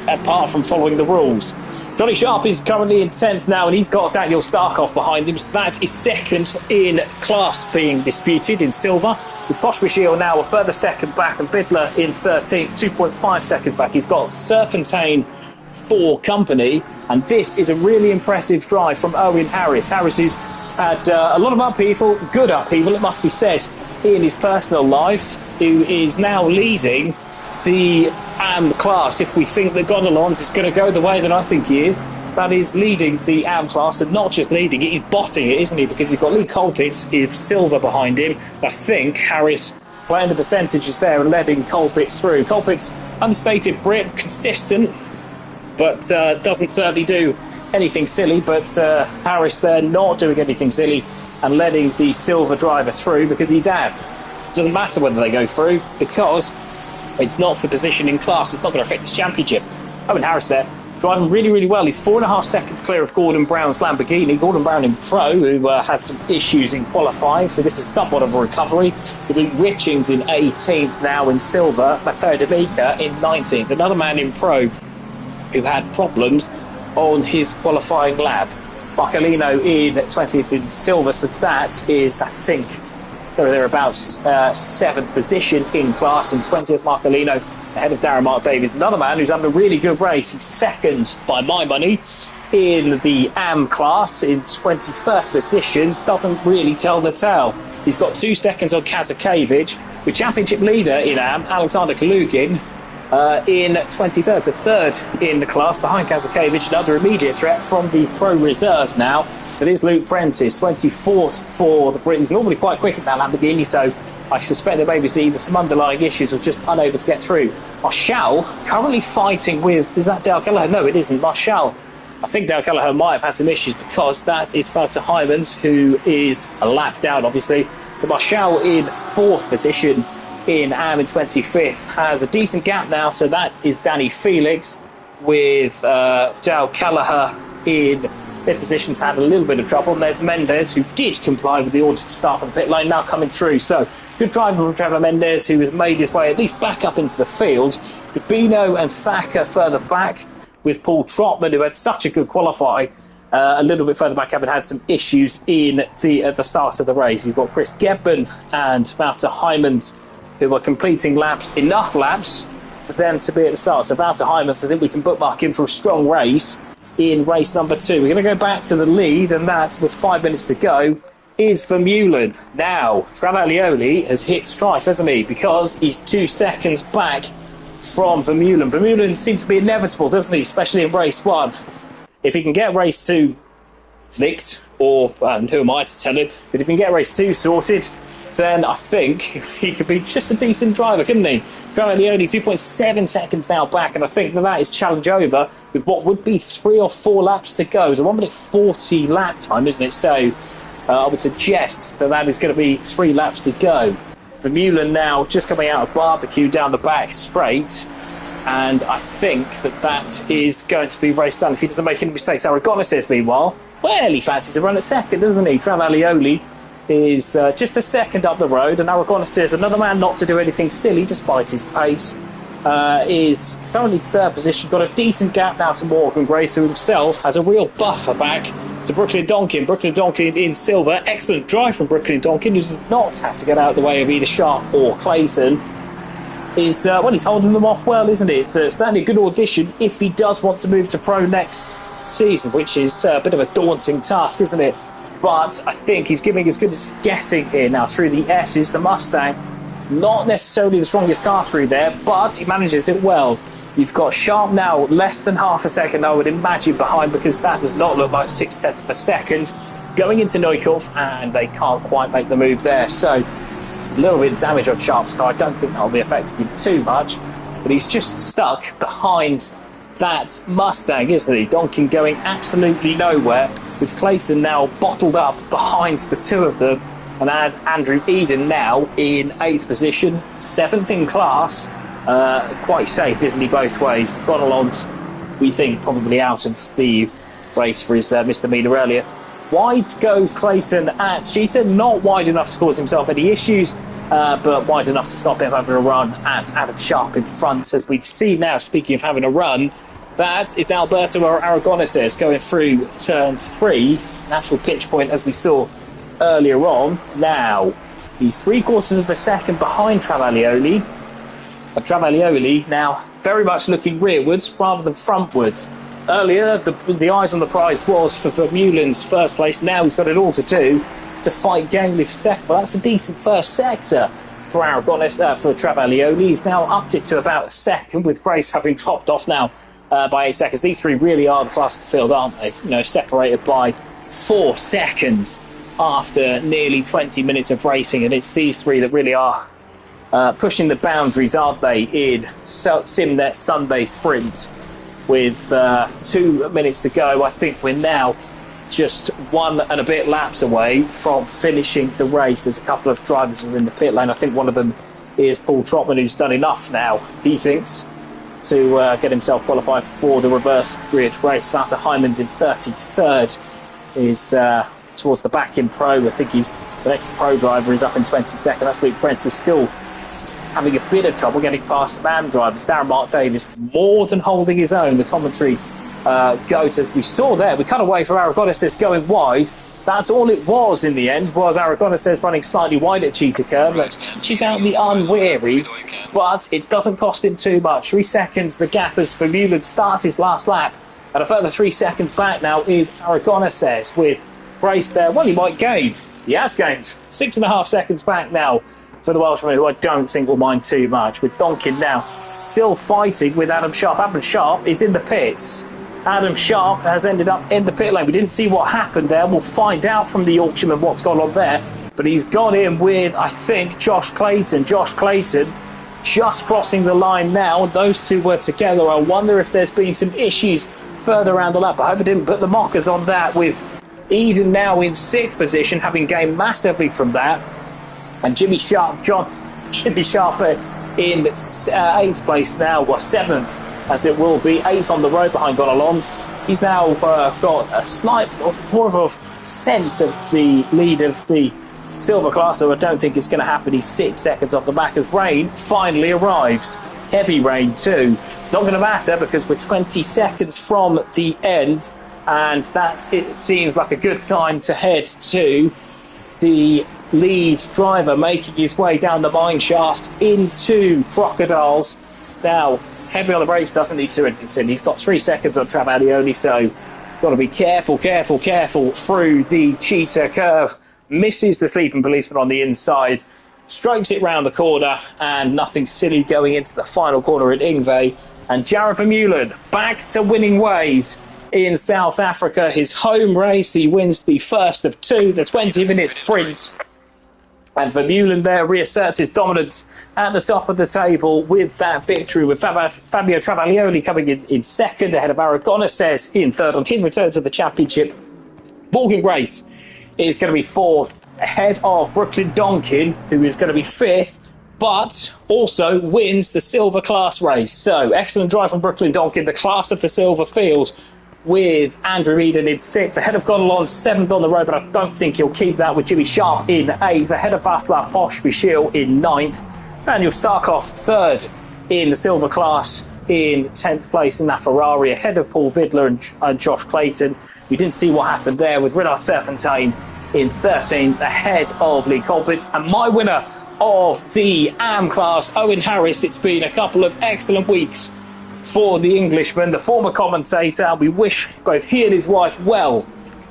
apart from following the rules. Johnny Sharp is currently in 10th now, and he's got Daniel Starkov behind him, so that is 2nd in class being disputed in silver, with Pospisil now a further 2nd back, and Vidler in 13th, 2.5 seconds back. He's got Serpentine for company, and this is a really impressive drive from Owen Harris. Harris has had a lot of upheaval, good upheaval, it must be said, in his personal life, who is now leading the AM class. If we think that Gonalons is going to go the way that I think he is, that is leading the AM class, and not just leading it, he's botting it, isn't he? Because he's got Lee Colpitts is silver behind him. I think Harris playing the percentages there and letting Colpitts through. Colpitts, understated Brit, consistent, but doesn't certainly do anything silly. But Harris there not doing anything silly and letting the silver driver through, because he's AM. Doesn't matter whether they go through, because it's not for position in class. It's not going to affect this championship. Owen Harris there driving really, really well. He's 4.5 seconds clear of Gordon Brown's Lamborghini. Gordon Brown in Pro, who had some issues in qualifying, so this is somewhat of a recovery. Luke Richings in 18th now in silver. Matteo D'Amica in 19th. Another man in Pro who had problems on his qualifying lap. Marcolino in 20th in silver, so that is, I think, they're about 7th position in class, and 20th Marcolino ahead of Darren Mark Davies. Another man who's having a really good race. He's second by my money in the AM class in 21st position. Doesn't really tell the tale. He's got 2 seconds on Kazakevich, with championship leader in AM, Alexander Kalugin, in 23rd, so third in the class behind Kazakevich. Another immediate threat from the Pro Reserves now. That is Luke Prentice, 24th for the Britons. Normally quite quick in that Lamborghini, so I suspect there may be either some underlying issues or just unable to get through. Marshall currently fighting with, is that Dale Kelleher? No, it isn't. Marshall, I think Dale Kelleher might have had some issues because that is Wouter Heijmans, who is a lap down, obviously. So Marshall in 4th position in AM in 25th, has a decent gap now, so that is Danny Felix, with Dale Kelleher in 5th position to have a little bit of trouble. And there's Mendes, who did comply with the order to start on the pit lane, now coming through. So good driving from Trevor Mendes, who has made his way at least back up into the field. Gabino and Thacker further back, with Paul Trotman, who had such a good qualifying, a little bit further back, having had some issues in at the start of the race. You've got Chris Gebben and Wouter Heijmans, who are completing laps, enough laps for them to be at the start. So Wouter Heijmans, I think we can bookmark him for a strong race in race number 2. We're going to go back to the lead, and that, with 5 minutes to go, is Vermeulen. Now, Travaglioli has hit strife, hasn't he? Because he's 2 seconds back from Vermeulen. Vermeulen seems to be inevitable, doesn't he? Especially in race 1. If he can get race 2 licked, or who am I to tell him, but if he can get race 2 sorted, then I think he could be just a decent driver, couldn't he? Travaglioli 2.7 seconds now back, and I think that is challenge over with what would be 3 or 4 laps to go. It's a 1 minute 40 lap time, isn't it? So I would suggest that is going to be 3 laps to go. Vermeulen now just coming out of barbecue down the back straight, and I think that is going to be race done if he doesn't make any mistakes. Aragonés says, meanwhile, well, he fancies a run at second, doesn't he? Travaglioli is just a second up the road, and Aragonés says, another man not to do anything silly despite his pace, is currently 3rd position. Got a decent gap now to Morgan Grace, who himself has a real buffer back to Brooklyn Donkin. Brooklyn Donkin in silver. Excellent drive from Brooklyn Donkin, who does not have to get out of the way of either Sharp or Clayton. He's holding them off well, isn't it? It's certainly a good audition if he does want to move to Pro next season, which is a bit of a daunting task, isn't it? But I think he's giving as good as getting here now through the S's. The Mustang, not necessarily the strongest car through there, but he manages it well. You've got Sharp now less than half a second, I would imagine, behind, because that does not look like 6 tenths per second. Going into Neukauf, and they can't quite make the move there. So a little bit of damage on Sharp's car. I don't think that'll be affecting him too much, but he's just stuck behind that Mustang, isn't he? Donkin going absolutely nowhere, with Clayton now bottled up behind the 2 of them, and Andrew Eden now in 8th position, 7th in class. Quite safe, isn't he, both ways? Gonalons, we think, probably out of the race for his misdemeanor earlier. Wide goes Clayton at Sheeta, not wide enough to cause himself any issues, but wide enough to stop him having a run at Adam Sharp in front. As we see now, speaking of having a run, that is Alberto Aragonés going through turn 3, natural pitch point as we saw earlier on. Now, he's 3/4 of a second behind Travaglioli. Travaglioli now very much looking rearwards rather than frontwards. Earlier, the eyes on the prize was for Vermeulen's first place. Now he's got it all to do to fight gamely for second. But that's a decent first sector for Aragonés, for Travaglioli. He's now upped it to about second, with Grace having dropped off now by 8 seconds. These 3 really are the class of the field, aren't they? You know, separated by 4 seconds after nearly 20 minutes of racing, and it's these 3 that really are pushing the boundaries, aren't they, in SimNet Sunday Sprint. With 2 minutes to go, I think we're now just 1 and a bit laps away from finishing the race. There's a couple of drivers who are in the pit lane. I think one of them is Paul Trotman, who's done enough now, he thinks, to get himself qualified for the reverse grid race. That's Hyman's in 33rd. Is towards the back in pro. I think the next pro driver is up in 22nd. That's Luke Prentice, still having a bit of trouble getting past the man drivers. Darren Mark Davis more than holding his own. The commentary goes as we saw there. We cut away from Aragones going wide. That's all it was in the end, was Aragones running slightly wide at Cheetah Curve. That catches out the unwary, but it doesn't cost him too much. 3 seconds the gap as Vermeulen starts his last lap. And a further 3 seconds back now is Aragones with Brace there. Well, he might gain. He has gained. 6.5 seconds back now for the Welshman, who I don't think will mind too much. With Donkin now still fighting with Adam Sharp. Adam Sharp is in the pits. Adam Sharp has ended up in the pit lane. We didn't see what happened there. We'll find out from the auctionman what's gone on there. But he's gone in with, I think, Josh Clayton. Josh Clayton just crossing the line now. Those two were together. I wonder if there's been some issues further around the lap. I hope I didn't put the mockers on that, with Eden now in 6th position, having gained massively from that. And Jimmy Sharp in 8th place now, or 7th, as it will be. 8th on the road behind Gonalons. He's now got a slight, more of a sense of the lead of the silver class, so I don't think it's going to happen. He's 6 seconds off the back as rain finally arrives. Heavy rain too. It's not going to matter because we're 20 seconds from the end, and it seems like a good time to head to the lead driver making his way down the mine shaft into Crocodiles. Now, heavy on the brakes, doesn't need to anything. He's got 3 seconds on Travaglioni, so got to be careful through the Cheetah Curve. Misses the sleeping policeman on the inside, strokes it round the corner, and nothing silly going into the final corner at Ingve. And Jared Vermeulen back to winning ways in South Africa. His home race, he wins the first of two, the 20-minute sprint. And Vermeulen there reasserts his dominance at the top of the table with that victory, with Fabio Travaglioni coming in second, ahead of Aragones in third on his return to the championship. Morgan Grace is going to be fourth, ahead of Brooklyn Donkin, who is going to be fifth, but also wins the silver class race. So, excellent drive from Brooklyn Donkin, the class of the silver field, with Andrew Eden in sixth, ahead of Gonalons, seventh on the road, but I don't think he'll keep that, with Jimmy Sharp in eighth, ahead of Václav Pospisil in ninth, Daniel Starkov third in the silver class, in 10th place in that Ferrari, ahead of Paul Vidler and Josh Clayton. We didn't see what happened there, with Renard Serpentine in 13th, ahead of Lee Colpitts. And my winner of the AM class, Owen Harris. It's been a couple of excellent weeks for the Englishman, the former commentator. We wish both he and his wife well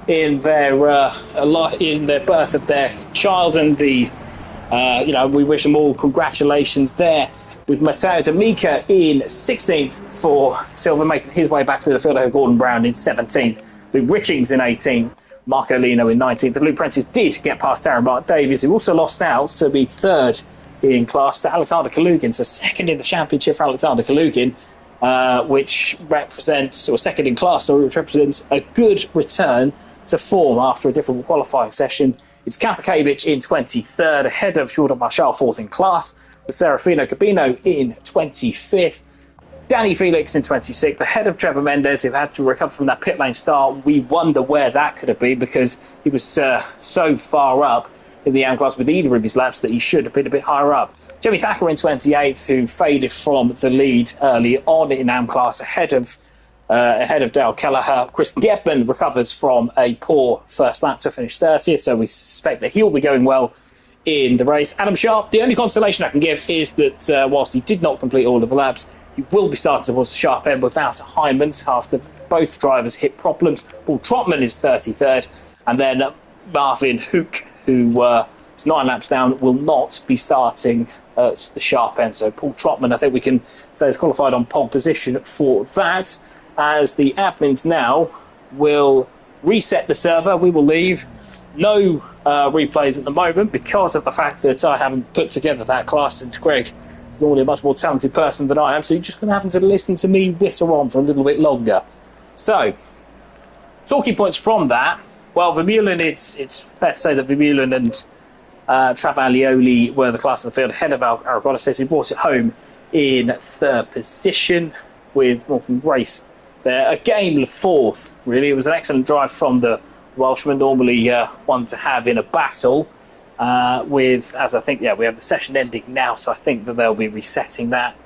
in their birth of their child, and we wish them all congratulations there, with Matteo D'Amica in 16th for silver, making his way back through the field, ahead of Gordon Brown in 17th, Luke Richings in 18th, Marco Lino in 19th. And Luke Prentice did get past Darren Mark Davies, who also lost out to be third in class to Alexander Kalugin, so second in the championship for Alexander Kalugin, which represents, or second in class, so which represents a good return to form after a difficult qualifying session. It's Kasakiewicz in 23rd, ahead of Jordan Marshall, fourth in class, with Serafino Cabino in 25th. Danny Felix in 26th, ahead of Trevor Mendes, who had to recover from that pit lane start. We wonder where that could have been, because he was so far up in the AM class with either of his laps that he should have been a bit higher up. Jamie Thacker in 28th, who faded from the lead early on in AM class, ahead of Dale Kelleher. Chris Gedman recovers from a poor first lap to finish 30th, so we suspect that he'll be going well in the race. Adam Sharp, the only consolation I can give is that whilst he did not complete all of the laps, he will be starting towards the sharp end without Hyman's after both drivers hit problems. Paul Trotman is 33rd, and then Marvin Hook, who is 9 laps down, will not be starting at the sharp end. So Paul Trotman, I think we can say, is qualified on pole position for that, as the admins now will reset the server. We will leave. No replays at the moment because of the fact that I haven't put together that class, and Greg is normally a much more talented person than I am, so you're just going to have to listen to me whitter on for a little bit longer. So, talking points from that, well, Vermeulen, it's fair to say that Vermeulen and Travaglioni were the class of the field, ahead of Aragones. He brought it home in third position with race there. A game fourth, really. It was an excellent drive from the Welshman, normally one to have in a battle. As I think, we have the session ending now, so I think that they'll be resetting that.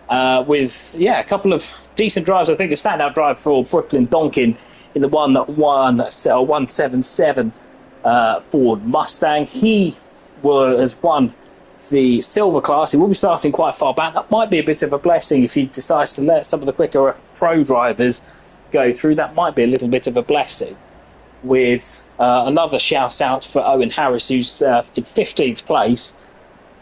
A couple of decent drives. I think a standout drive for Brooklyn Donkin in the 177 Ford Mustang. He has won the silver class. He will be starting quite far back. That might be a bit of a blessing if he decides to let some of the quicker pro drivers go through. That might be a little bit of a blessing. With another shout out for Owen Harris, who's in 15th place.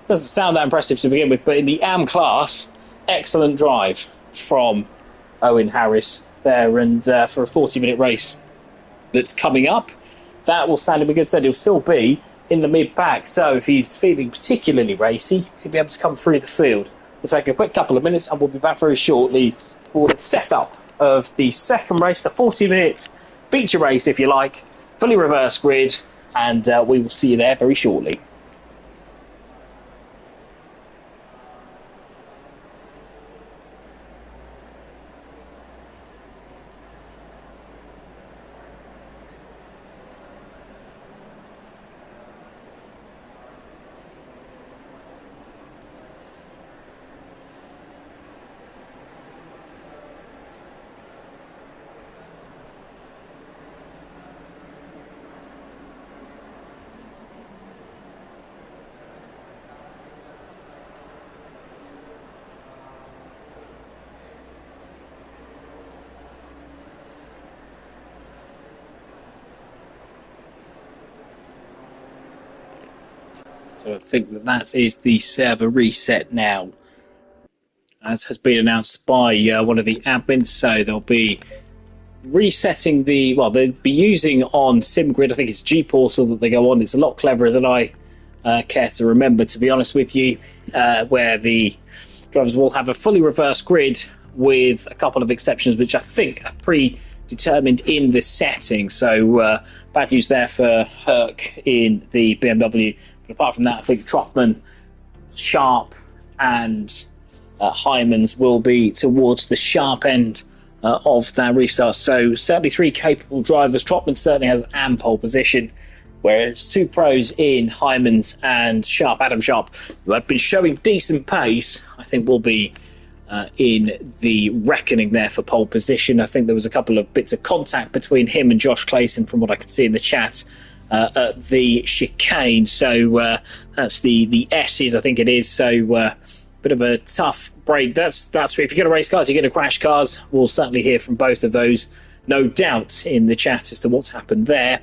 Doesn't sound that impressive to begin with, but in the AM class, excellent drive from Owen Harris there, and for a 40-minute race that's coming up, that will stand him a good stead. He'll still be in the mid-pack, so if he's feeling particularly racy, he'll be able to come through the field. We'll take a quick couple of minutes and we'll be back very shortly for the setup of the second race, the 40-minute feature race, if you like, fully reverse grid, and we will see you there very shortly. So I think that is the server reset now, as has been announced by one of the admins. So they'll be resetting they'll be using on SimGrid, I think it's G Portal that they go on. It's a lot cleverer than I care to remember, to be honest with you, where the drivers will have a fully reversed grid with a couple of exceptions, which I think are predetermined in the setting. So bad news there for Herc in the BMW. But apart from that, I think Trotman, Sharp and Hyman's will be towards the sharp end of that restart. So certainly three capable drivers. Trotman certainly has ample position, whereas two pros in Hyman's and Sharp, Adam Sharp, who have been showing decent pace, I think will be in the reckoning there for pole position. I think there was a couple of bits of contact between him and Josh Clayson from what I could see in the chat at the chicane. So that's the S's, I think it is. So bit of a tough break. That's if you're going to race cars, you're going to crash cars. We'll certainly hear from both of those, no doubt, in the chat as to what's happened there.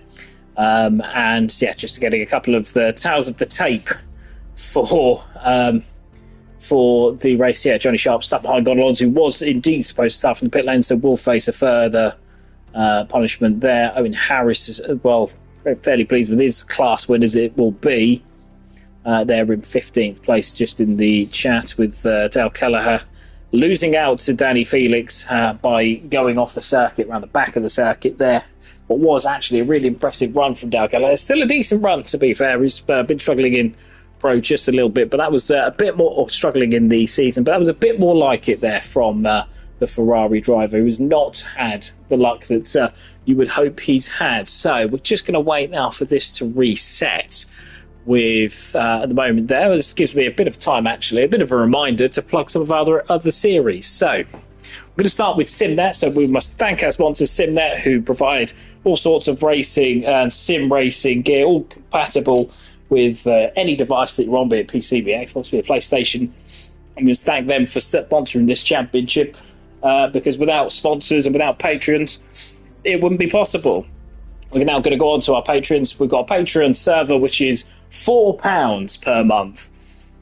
And yeah, just getting a couple of the tales of the tape for the race. Yeah, Johnny Sharp stuck behind Gonalons, who was indeed supposed to start from the pit lane, so will face a further punishment there. Owen Harris is, well, fairly pleased with his class win as it will be. They're in 15th place, just in the chat, with Dale Kelleher losing out to Danny Felix by going off the circuit, around the back of the circuit there. What was actually a really impressive run from Dale Kelleher. Still a decent run, to be fair. He's been struggling in Pro just a little bit, but that was a bit more struggling in the season, but that was a bit more like it there from the Ferrari driver, who has not had the luck that you would hope he's had. So we're just going to wait now for this to reset with at the moment there. This gives me a bit of time, actually, a bit of a reminder to plug some of our other series. So we're going to start with SimNet. So we must thank our sponsors, SimNet, who provide all sorts of racing and sim racing gear, all compatible with any device that you're on, be it PC, be it Xbox, be it PlayStation. I'm going to thank them for sponsoring this championship, because without sponsors and without patrons, it wouldn't be possible. We're now going to go on to our patrons. We've got a Patreon server, which is £4 per month.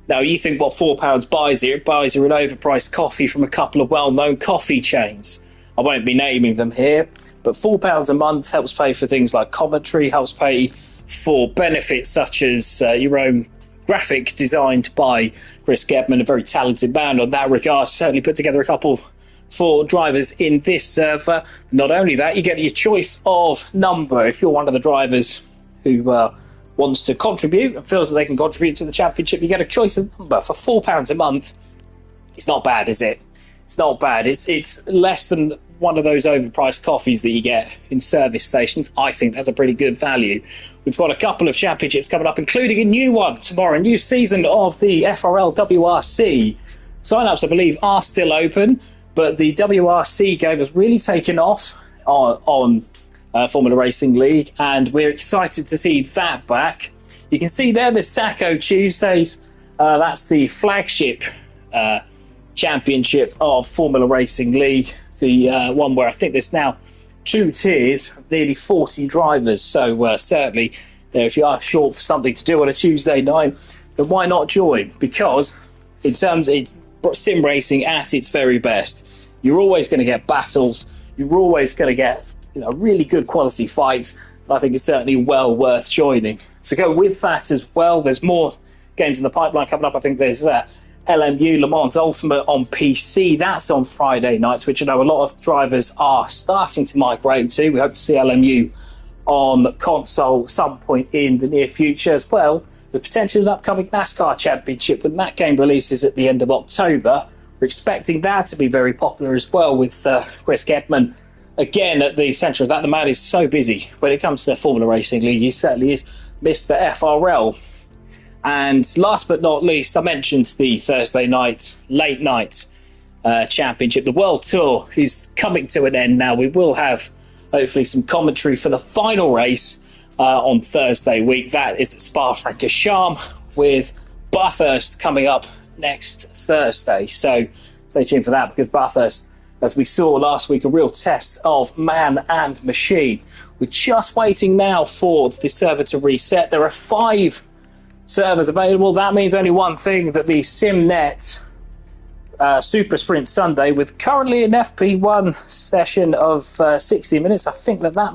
Now, you think what £4 buys you? It buys you an overpriced coffee from a couple of well-known coffee chains. I won't be naming them here, but £4 a month helps pay for things like commentary, helps pay for benefits such as your own graphic designed by Chris Gedman, a very talented man on that regard. Certainly put together a couple for drivers in this server. Not only that, you get your choice of number. If you're one of the drivers who wants to contribute and feels that they can contribute to the championship, you get a choice of number for £4 a month. It's not bad, is it? It's not bad. It's less than one of those overpriced coffees that you get in service stations. I think that's a pretty good value. We've got a couple of championships coming up, including a new one tomorrow, a new season of the FRL WRC. Sign-ups, I believe, are still open, but the WRC game has really taken off on Formula Racing League, and we're excited to see that back. You can see there the Taco Tuesdays. That's the flagship championship of Formula Racing League, the one where I think there's now 2 tiers, nearly 40 drivers. So certainly, if you are short for something to do on a Tuesday night, then why not join? Because in terms, it's sim racing at its very best. You're always going to get battles. You're always going to get really good quality fights. I think it's certainly well worth joining. To go with that as well, there's more games in the pipeline coming up. I think there's LMU Le Mans Ultimate on PC. That's on Friday nights, which I know a lot of drivers are starting to migrate to. We hope to see LMU on console some point in the near future as well. The potential of an upcoming NASCAR Championship, when that game releases at the end of October. We're expecting that to be very popular as well, with Chris Gedman again at the centre of that. The man is so busy when it comes to the Formula Racing League. He certainly is Mr. FRL. And last but not least, I mentioned the Thursday night, late night championship. The World Tour is coming to an end now. We will have hopefully some commentary for the final race on Thursday week. That is at Spa-Francorchamps, with Bathurst coming up next Thursday. So stay tuned for that, because Bathurst, as we saw last week, a real test of man and machine. We're just waiting now for the server to reset. There are 5 servers available. That means only one thing, that the SimNet SuperSprint Sunday, with currently an FP1 session of 60 minutes, I think that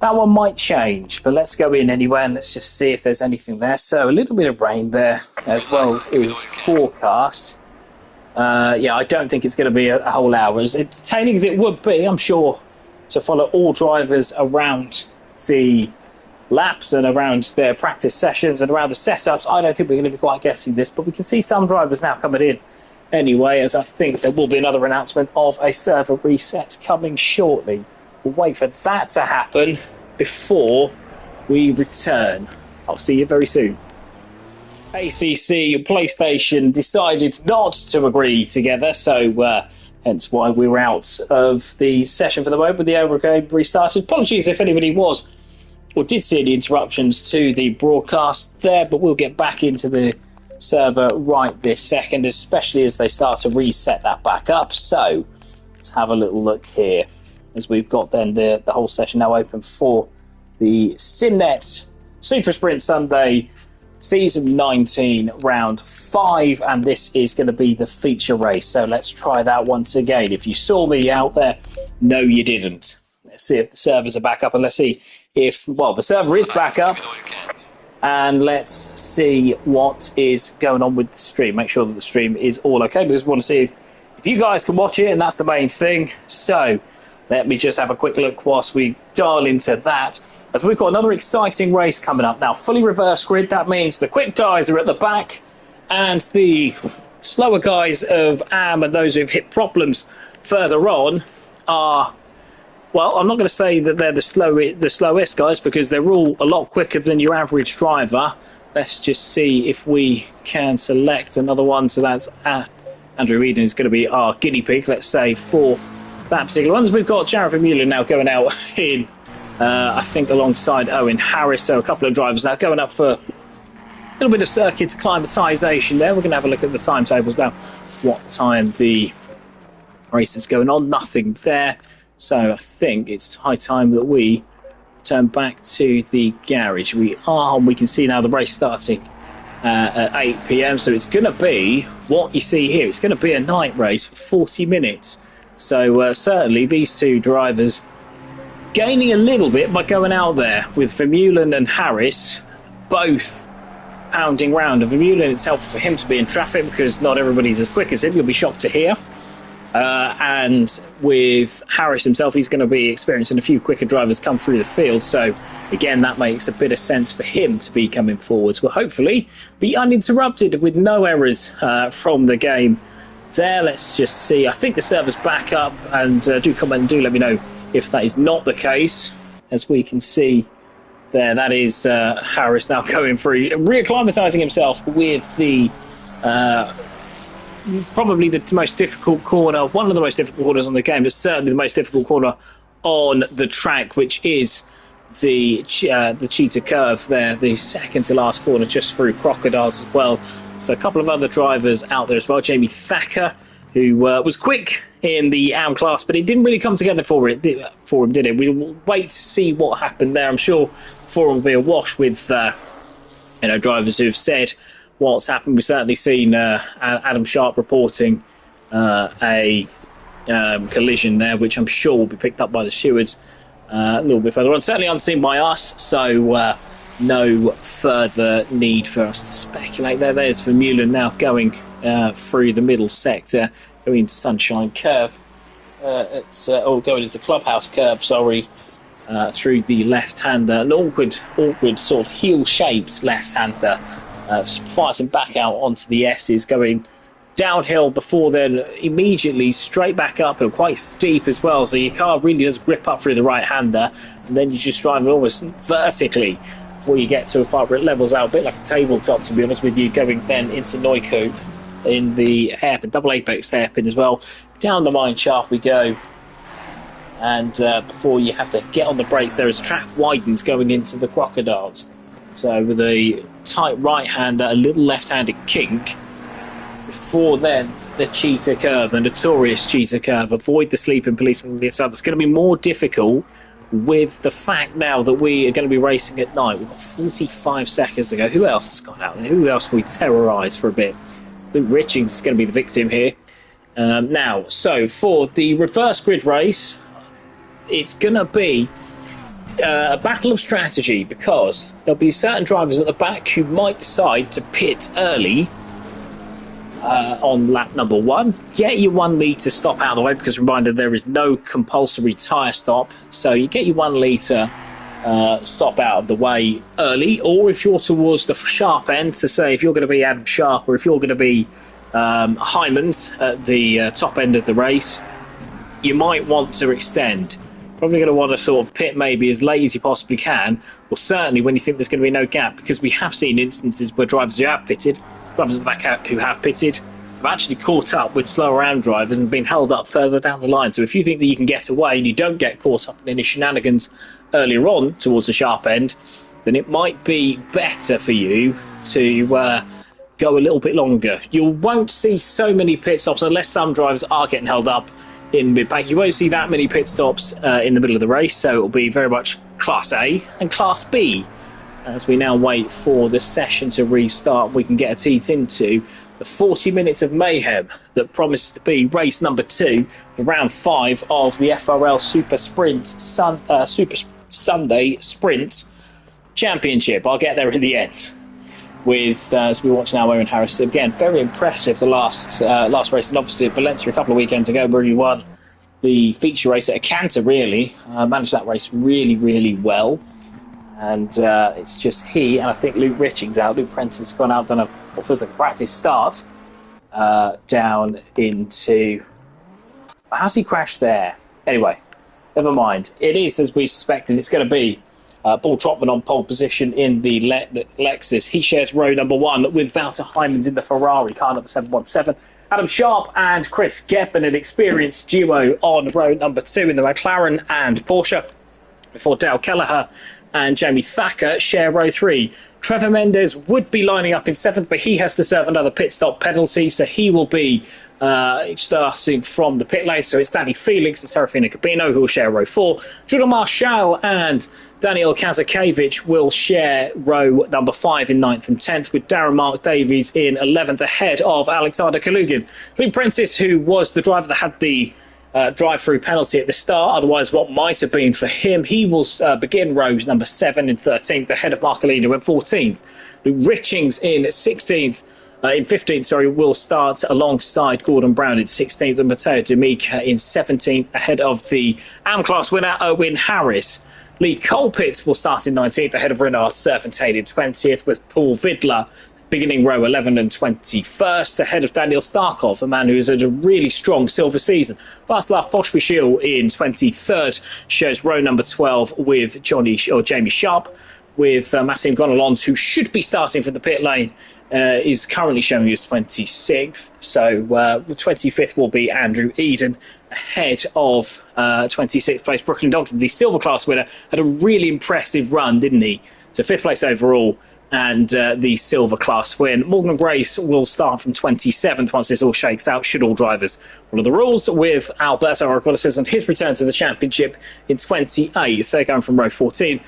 one might change. But let's go in anyway and let's just see if there's anything there. So a little bit of rain there as well is forecast. I don't think it's going to be a whole hour. As entertaining as it would be, I'm sure, to follow all drivers around the laps and around their practice sessions and around the setups, I don't think we're going to be quite getting this, but we can see some drivers now coming in anyway, as I think there will be another announcement of a server reset coming shortly. We'll wait for that to happen before we return. I'll see you very soon. ACC PlayStation decided not to agree together, so hence why we were out of the session for the moment, but the Evo game restarted. Apologies if anybody was or did see any interruptions to the broadcast there, but we'll get back into the server right this second, especially as they start to reset that back up. So let's have a little look here, as we've got then the whole session now open for the SimNet SuperSprint Sunday Season 19, Round 5, and this is going to be the feature race. So let's try that once again. If you saw me out there, no you didn't. Let's see if the servers are back up, and let's see if, well, the server is back up, and let's see what is going on with the stream. Make sure that the stream is all okay, because we want to see if you guys can watch it, and that's the main thing. So let me just have a quick look whilst we dial into that, as we've got another exciting race coming up now. Fully reverse grid, that means the quick guys are at the back, and the slower guys of AM and those who've hit problems further on are, well, I'm not going to say that they're the slowest guys, because they're all a lot quicker than your average driver. Let's just see if we can select another one. So that's Andrew Eden is going to be our guinea pig, let's say, for that particular one. We've got Jared Vermeulen now going out in, I think, alongside Owen Harris. So a couple of drivers now going up for a little bit of circuit acclimatisation there. We're going to have a look at the timetables now. What time the race is going on? Nothing there. So I think it's high time that we turn back to the garage. We are, and we can see now the race starting at 8 PM. So it's going to be what you see here. It's going to be a night race for 40 minutes. So certainly these two drivers gaining a little bit by going out there, with Vermeulen and Harris both pounding round. And Vermeulen, it's helpful for him to be in traffic, because not everybody's as quick as him. You'll be shocked to hear. And with Harris himself, he's going to be experiencing a few quicker drivers come through the field. So, again, that makes a bit of sense for him to be coming forwards. Will hopefully be uninterrupted with no errors from the game there. Let's just see. I think the server's back up, and do comment and do let me know if that is not the case. As we can see there, that is Harris now going through, reacclimatising himself with the probably the most difficult corner, one of the most difficult corners on the game, but certainly the most difficult corner on the track, which is the cheetah curve there, the second to last corner just through crocodiles as well. So a couple of other drivers out there as well. Jamie Thacker, who was quick in the AM class, but it didn't really come together for him, did it? We'll wait to see what happened there. I'm sure the forum will be awash with drivers who've said what's happened. We've certainly seen Adam Sharp reporting a collision there, which I'm sure will be picked up by the stewards a little bit further on. Certainly unseen by us, so no further need for us to speculate there. There's Vermeulen now going through the middle sector, going into Sunshine Curve, going into Clubhouse Curve, sorry, through the left-hander, an awkward sort of heel-shaped left-hander, fighting back out onto the S's, going downhill before then immediately straight back uphill, quite steep as well, so your car really does grip up through the right-hander, and then you just drive almost vertically before you get to a part where it levels out, a bit like a tabletop, to be honest with you, going then into Neukoop in the hairpin, double apex hairpin as well. Down the mine shaft we go, and before you have to get on the brakes there as the track widens going into the crocodiles. So with a tight right-hander, a little left-handed kink, before then the cheetah curve, the notorious cheetah curve. Avoid the sleeping policeman on the inside. It's going to be more difficult with the fact now that we are going to be racing at night. We've got 45 seconds to go. Who else has gone out there? Who else can we terrorise for a bit? Luke Richings is going to be the victim here. Now, so for the reverse grid race, it's going to be a battle of strategy, because there'll be certain drivers at the back who might decide to pit early on lap number 1. Get your 1 litre stop out of the way, because reminder, there is no compulsory tyre stop, so you get your 1 litre stop out of the way early. Or if you're towards the sharp end, so say if you're going to be Adam Sharp, or if you're going to be Hyman's at the top end of the race, you might want to extend. Probably going to want to sort of pit maybe as late as you possibly can, or certainly when you think there's going to be no gap, because we have seen instances where drivers who have pitted, drivers at the back who have pitted, have actually caught up with slower round drivers and been held up further down the line. So if you think that you can get away and you don't get caught up in any shenanigans earlier on towards the sharp end, then it might be better for you to go a little bit longer. You won't see so many pit stops unless some drivers are getting held up in mid-pack. You won't see that many pit stops in the middle of the race, so it'll be very much Class A and Class B as we now wait for the session to restart. We can get our teeth into the 40 minutes of mayhem that promises to be race number 2 for round 5 of the FRL Super Sunday Sprint Championship. I'll get there in the end. With as we watch now, Owen Harris again, very impressive the last race, and obviously at Valencia a couple of weekends ago where he won the feature race at a canter. Really managed that race really well, and it's just he and I think Luke Richings out. Luke Prentice has gone out, done what feels like a practice start down into. How's he crashed there? Anyway, never mind. It is as we suspected. It's going to be Paul Trotman on pole position in the Lexus. He shares row number 1 with Wouter Heymans in the Ferrari, car number 717. Adam Sharp and Chris Geffen, an experienced duo, on row number 2 in the McLaren and Porsche, before Dale Kelleher and Jamie Thacker share row 3. Trevor Mendes would be lining up in 7th, but he has to serve another pit stop penalty, so he will be starting from the pit lane. So it's Danny Felix and Serafina Cabino who will share row 4. Jordan Marshall and Daniel Kazakevich will share row number 5 in 9th and 10th, with Darren Mark Davies in 11th ahead of Alexander Kalugin. Luke Prentice, who was the driver that had the drive-through penalty at the start, otherwise what might have been for him, he will begin row number 7 in 13th ahead of Marcolino in 14th. Luke Richings in 16th in 15th, sorry, will start alongside Gordon Brown in 16th and Matteo D'Amica in 17th, ahead of the AM class winner Owen Harris. Lee Colpitts will start in 19th, ahead of Renard Serpentine in 20th, with Paul Vidler beginning row 11 and 21st, ahead of Daniel Starkov, a man who's had a really strong silver season. Václav Pospišil in 23rd shows row number 12 with Jamie Sharp, with Massim Gonalons, who should be starting from the pit lane, is currently showing us 26th. So 25th will be Andrew Eden, ahead of 26th place Brooklyn Dogden. The silver class winner had a really impressive run, didn't he? So 5th place overall, and the silver class win. Morgan Grace will start from 27th once this all shakes out, should all drivers follow the rules, with Alberto Arcola on his return to the championship in 28th. They're going from row 14.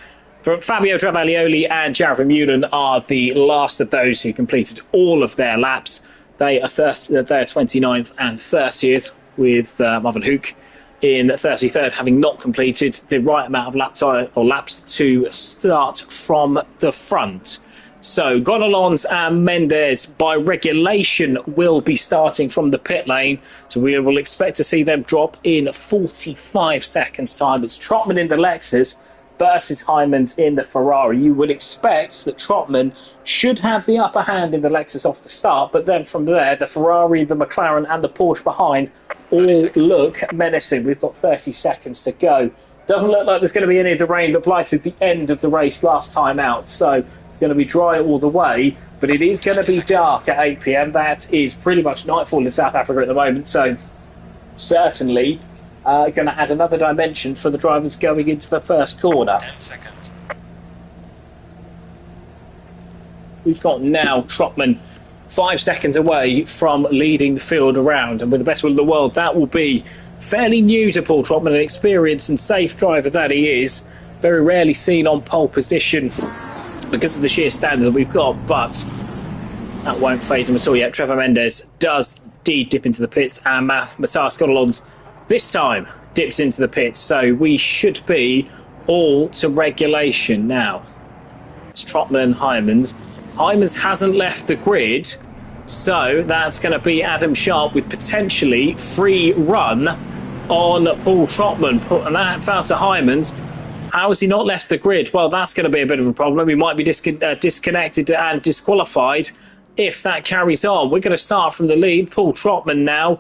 Fabio Travaglioli and Jared Vermeulen are the last of those who completed all of their laps. They are 29th and 30th, with Marvin Hook in 33rd, having not completed the right amount of laps to start from the front. So Gonalons and Mendes, by regulation, will be starting from the pit lane. So we will expect to see them drop in 45 seconds time. It's Trotman in the Lexus versus Hyman's in the Ferrari. You would expect that Trotman should have the upper hand in the Lexus off the start, but then from there, the Ferrari, the McLaren and the Porsche behind all look menacing. We've got 30 seconds to go. Doesn't look like there's going to be any of the rain that blighted the end of the race last time out, so it's going to be dry all the way, but it is going to be dark at 8 p.m. That is pretty much nightfall in South Africa at the moment, so certainly going to add another dimension for the drivers going into the first corner. 10 seconds. We've got now Trotman 5 seconds away from leading the field around, and with the best will in the world, that will be fairly new to Paul Trotman, an experienced and safe driver that he is. Very rarely seen on pole position because of the sheer standard that we've got, but that won't phase him at all yet. Trevor Mendes does indeed dip into the pits, and Matthias Gonalons this time dips into the pits, so we should be all to regulation now. It's Trotman and Hymans. Hymans hasn't left the grid, so that's going to be Adam Sharp with potentially free run on Paul Trotman. And that fell to Hymans. How has he not left the grid? Well, that's going to be a bit of a problem. He might be disconnected and disqualified if that carries on. We're going to start from the lead. Paul Trotman now.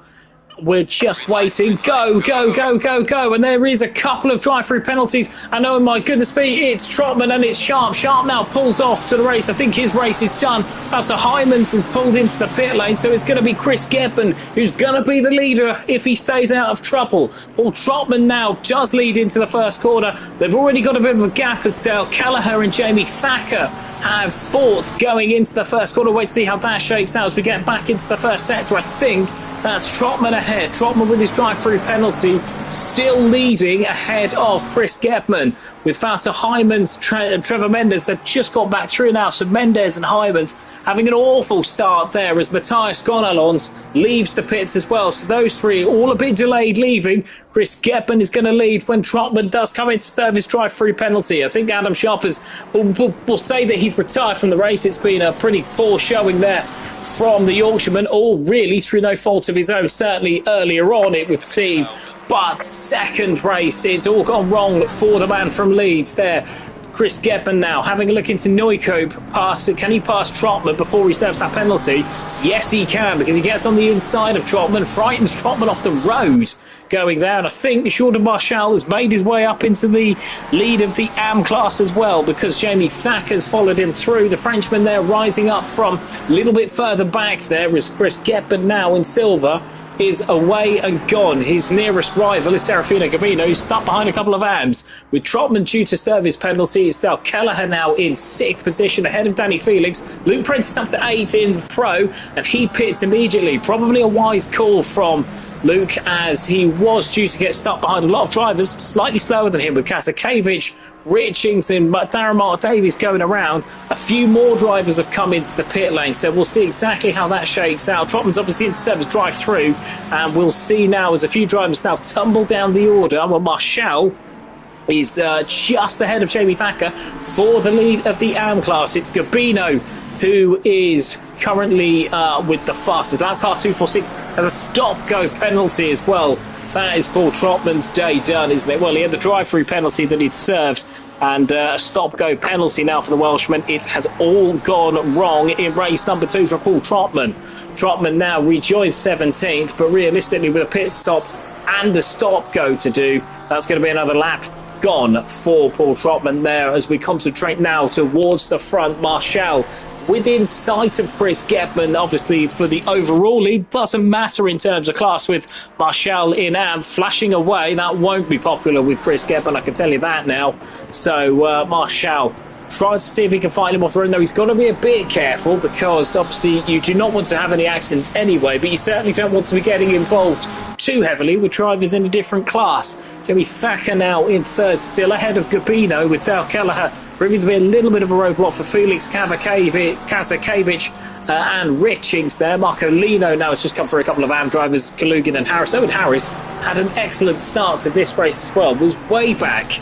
We're just waiting. Go, go, go, go, go. And there is a couple of drive-through penalties. And oh my goodness me, it's Trotman and it's Sharp. Sharp now pulls off to the race. I think his race is done. That's Hymans has pulled into the pit lane. So it's going to be Chris Gedman who's going to be the leader if he stays out of trouble. Paul Trotman now does lead into the first corner. They've already got a bit of a gap as Dale Kelleher and Jamie Thacker have fought going into the first corner. Wait to see how that shakes out as we get back into the first sector. I think that's Trotman ahead. Trotman with his drive-through penalty still leading ahead of Chris Gedman, with Fata Hymans, Trevor Mendes. They've just got back through now, so Mendes and Hymans having an awful start there as Matthias Gonalons leaves the pits as well. So those three all a bit delayed leaving. Chris Gedman is going to lead when Trotman does come in to serve his drive-through penalty. I think Adam Sharpers will say that he's retired from the race. It's been a pretty poor showing there from the Yorkshireman, all really through no fault of his own, certainly earlier on it would seem. But second race, it's all gone wrong for the man from Leeds there. Chris Gedman now having a look into Neukoop. Can he pass Trotman before he serves that penalty? Yes, he can, because he gets on the inside of Trotman, frightens Trotman off the road going there. And I think Jordan Marshall has made his way up into the lead of the AM class as well, because Jamie Thacker's followed him through. The Frenchman there rising up from a little bit further back there is Chris Gedman now in silver. Is away and gone. His nearest rival is Serafino Gabino, who's stuck behind a couple of AMs. With Trotman due to serve his penalty, it's Dale Kelleher now in 6th position ahead of Danny Felix. Luke Prentice up to 8 in Pro, and he pits immediately. Probably a wise call from Luke, as he was due to get stuck behind a lot of drivers slightly slower than him, with Kasakevich, Richings and Darren Mark Davies going around. A few more drivers have come into the pit lane, so we'll see exactly how that shakes out. Trotman's obviously into service drive through, and we'll see now as a few drivers now tumble down the order. Well, Marshall is just ahead of Jamie Thacker for the lead of the AM class. It's Gabino who is currently with the fastest. That car 246 has a stop-go penalty as well. That is Paul Trotman's day done, isn't it? Well, he had the drive-through penalty that he'd served, and a stop-go penalty now for the Welshman. It has all gone wrong in race number 2 for Paul Trotman. Trotman now rejoins 17th, but realistically with a pit stop and a stop-go to do, that's going to be another lap gone for Paul Trotman there as we concentrate now towards the front. Marshall within sight of Chris Gebman, obviously for the overall lead. Doesn't matter in terms of class with Marshall in AM flashing away. That won't be popular with Chris Gebman, I can tell you that now. So Marshall tries to see if he can find him off the road. No, he's got to be a bit careful because obviously you do not want to have any accidents anyway, but you certainly don't want to be getting involved too heavily with drivers in a different class. Jimmy Thacker now in third, still ahead of Gabino, with Dale Kelleher proving to be a little bit of a roadblock for Felix Kazakevich and Richings there. Marco Lino now has just come for a couple of AM drivers, Kalugin and Harris. Owen Harris had an excellent start to this race as well, was way back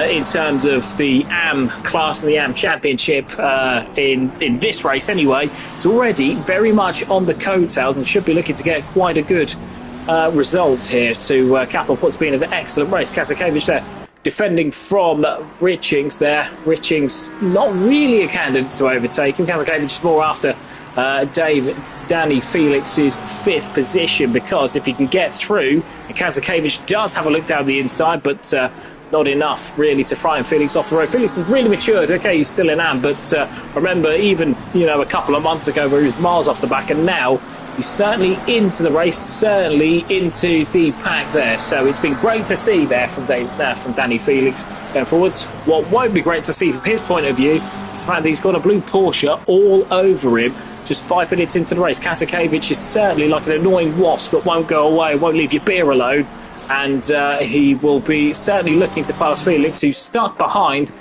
in terms of the AM class and the AM championship in this race anyway. It's already very much on the coattails and should be looking to get quite a good result here to cap off what's been an excellent race. Kazakevich there defending from Richings there. Richings not really a candidate to overtake him. Kazakevich is more after Danny Felix's 5th position, because if he can get through, and Kazakevich does have a look down the inside, but not enough really to frighten Felix off the road. Felix has really matured. Okay, he's still in AM, but remember even a couple of months ago where he was miles off the back, and now he's certainly into the race, certainly into the pack there. So it's been great to see there from Danny Felix going forwards. What won't be great to see from his point of view is the fact that he's got a blue Porsche all over him just 5 minutes into the race. Kazakevich is certainly like an annoying wasp that won't go away, won't leave your beer alone, and he will be certainly looking to pass Felix, who's stuck behind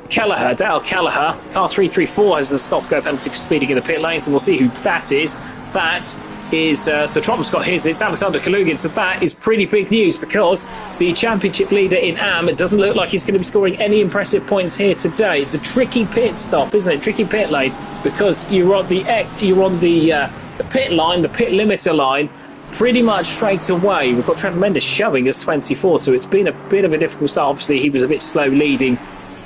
Kelleher, Dale Kelleher. Car 334 has the stop-go penalty for speeding in the pit lane, so we'll see who that is. That is, so Trotman's got his, it's Alexander Kalugin, so that is pretty big news because the championship leader in AM, it doesn't look like he's going to be scoring any impressive points here today. It's a tricky pit stop, isn't it? Tricky pit lane, because you're on the pit line, the pit limiter line, pretty much straight away. We've got Trevor Mendes showing us 24, so it's been a bit of a difficult start. Obviously, he was a bit slow leading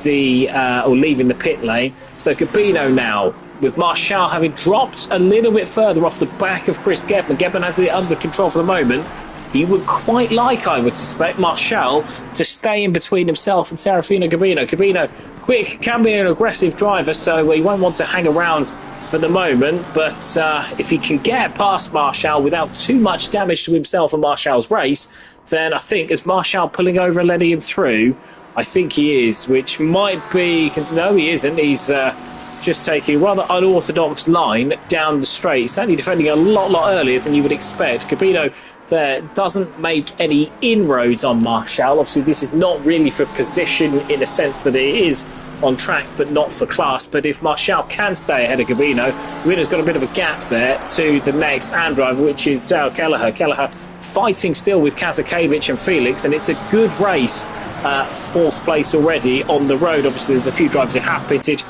leaving the pit lane. So Gabino now, with Marshall having dropped a little bit further off the back of Chris Gebman. Gebman has it under control for the moment. He would quite like, I would suspect, Marshall to stay in between himself and Serafino Gabino. Gabino, quick, can be an aggressive driver, so he won't want to hang around for the moment, but if he can get past Marshall without too much damage to himself and Marshall's race, then I think, is Marshall pulling over and letting him through? I think he is, which might be... No, he isn't. He's just taking a rather unorthodox line down the straight. Certainly defending a lot earlier than you would expect. Gabino there doesn't make any inroads on Marshall. Obviously, this is not really for position in a sense that it is on track, but not for class. But if Marshall can stay ahead of Gabino, Gabino's got a bit of a gap there to the next AM driver, which is Dale Kelleher. Kelleher fighting still with Kazakevich and Felix, and it's a good race. 4th place already on the road. Obviously, there's a few drivers who have pitted.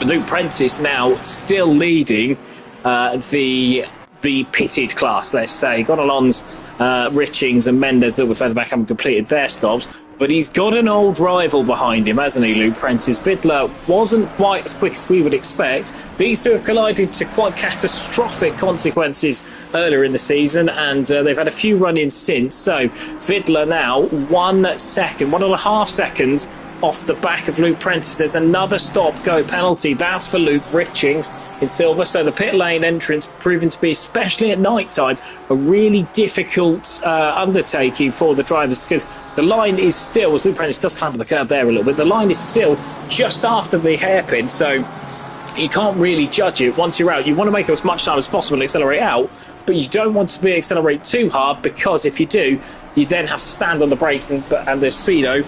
Luke Prentice now still leading the pitted class, let's say. Gonalons, Richings and Mendes a little bit further back haven't completed their stops, but he's got an old rival behind him, hasn't he, Luke Prentice? Vidler wasn't quite as quick as we would expect. These two have collided to quite catastrophic consequences earlier in the season, and they've had a few run-ins since. So Vidler now 1.5 seconds off the back of Luke Prentice. There's another stop-go penalty. That's for Luke Richings in silver. So the pit lane entrance proving to be, especially at night time, a really difficult undertaking for the drivers, because the line is still, as Luke Prentice does climb the curve there a little bit, the line is still just after the hairpin, so you can't really judge it once you're out. You want to make as much time as possible and accelerate out, but you don't want to accelerate too hard, because if you do, you then have to stand on the brakes, and the speedo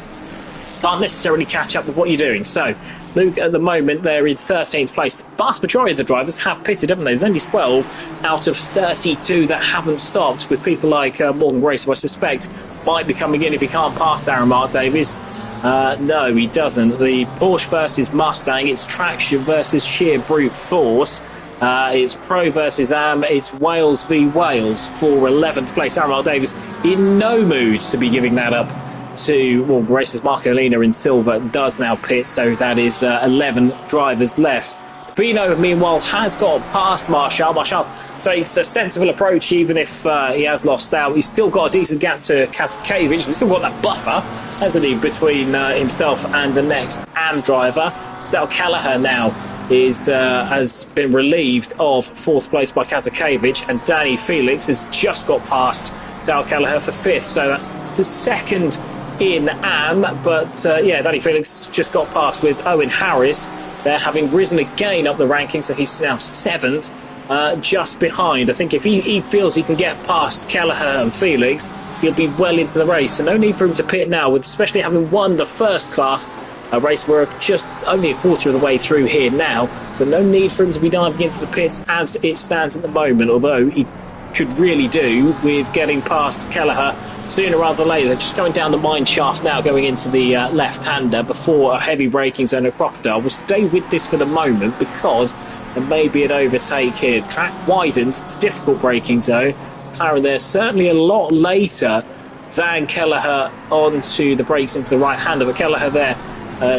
can't necessarily catch up with what you're doing. So Luke at the moment they're in 13th place. The vast majority of the drivers have pitted, haven't they? There's only 12 out of 32 that haven't stopped, with people like Morgan Grace, who I suspect might be coming in if he can't pass Aaron Mark Davies. No, he doesn't. The Porsche versus Mustang, it's traction versus sheer brute force. It's Pro versus AM, it's Wales v Wales for 11th place. Aaron Davis in no mood to be giving that up to, well, races Marcolina in silver, does now pit, so that is 11 drivers left. Bino, meanwhile, has got past Marshall. Marshall takes a sensible approach, even if he has lost out. He's still got a decent gap to Kazakevich. He's still got that buffer, hasn't he, between himself and the next AM driver. Stel Kelleher now has been relieved of 4th place by Kazakevich, and Danny Felix has just got past Stel Kelleher for 5th, so that's the second in AM. But yeah, Danny Felix just got past with Owen Harris. They're having risen again up the rankings, so he's now 7th, just behind. I think if he feels he can get past Kelleher and Felix, he'll be well into the race. So no need for him to pit now, with especially having won the first class race. We're just only a quarter of the way through here now, so no need for him to be diving into the pits as it stands at the moment, although he could really do with getting past Kelleher sooner rather than later. They're just going down the mine shaft now, going into the left-hander before a heavy braking zone of Crocodile. We'll stay with this for the moment because there may be an overtake here. The track widens, it's a difficult braking zone. McLaren there certainly a lot later than Kelleher onto the brakes into the right-hander, but Kelleher there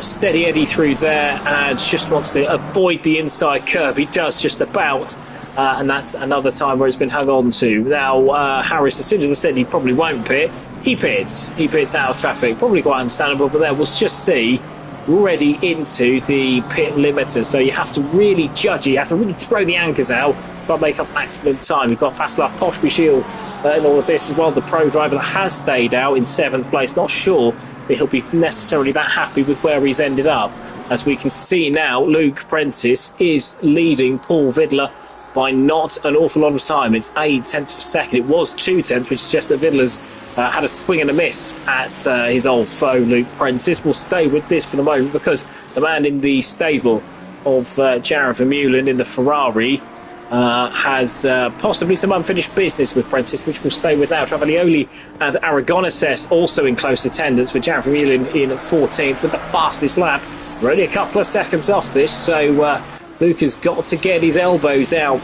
steady Eddie through there and just wants to avoid the inside curb. He does just about. And that's another time where it's been hung on to. Now, Harris, as soon as I said he probably won't pit, he pits. He pits out of traffic. Probably quite understandable, but there we'll just see. We're already into the pit limiter, so you have to really judge it. You have to really throw the anchors out, but make up maximum time. We've got Václav Pospisil in all of this as well, the pro driver that has stayed out in 7th place. Not sure that he'll be necessarily that happy with where he's ended up. As we can see now, Luke Prentice is leading Paul Vidler by not an awful lot of time. It's 8 tenths of a second. It was 2 tenths, which is just that Vidler's had a swing and a miss at his old foe, Luke Prentice. We'll stay with this for the moment because the man in the stable of Jared Vermeulen in the Ferrari has possibly some unfinished business with Prentice, which we'll stay with now. Travaglioli and Aragoneses also in close attendance, with Jared Vermeulen in 14th with the fastest lap. We're only a couple of seconds off this, so Luke has got to get his elbows out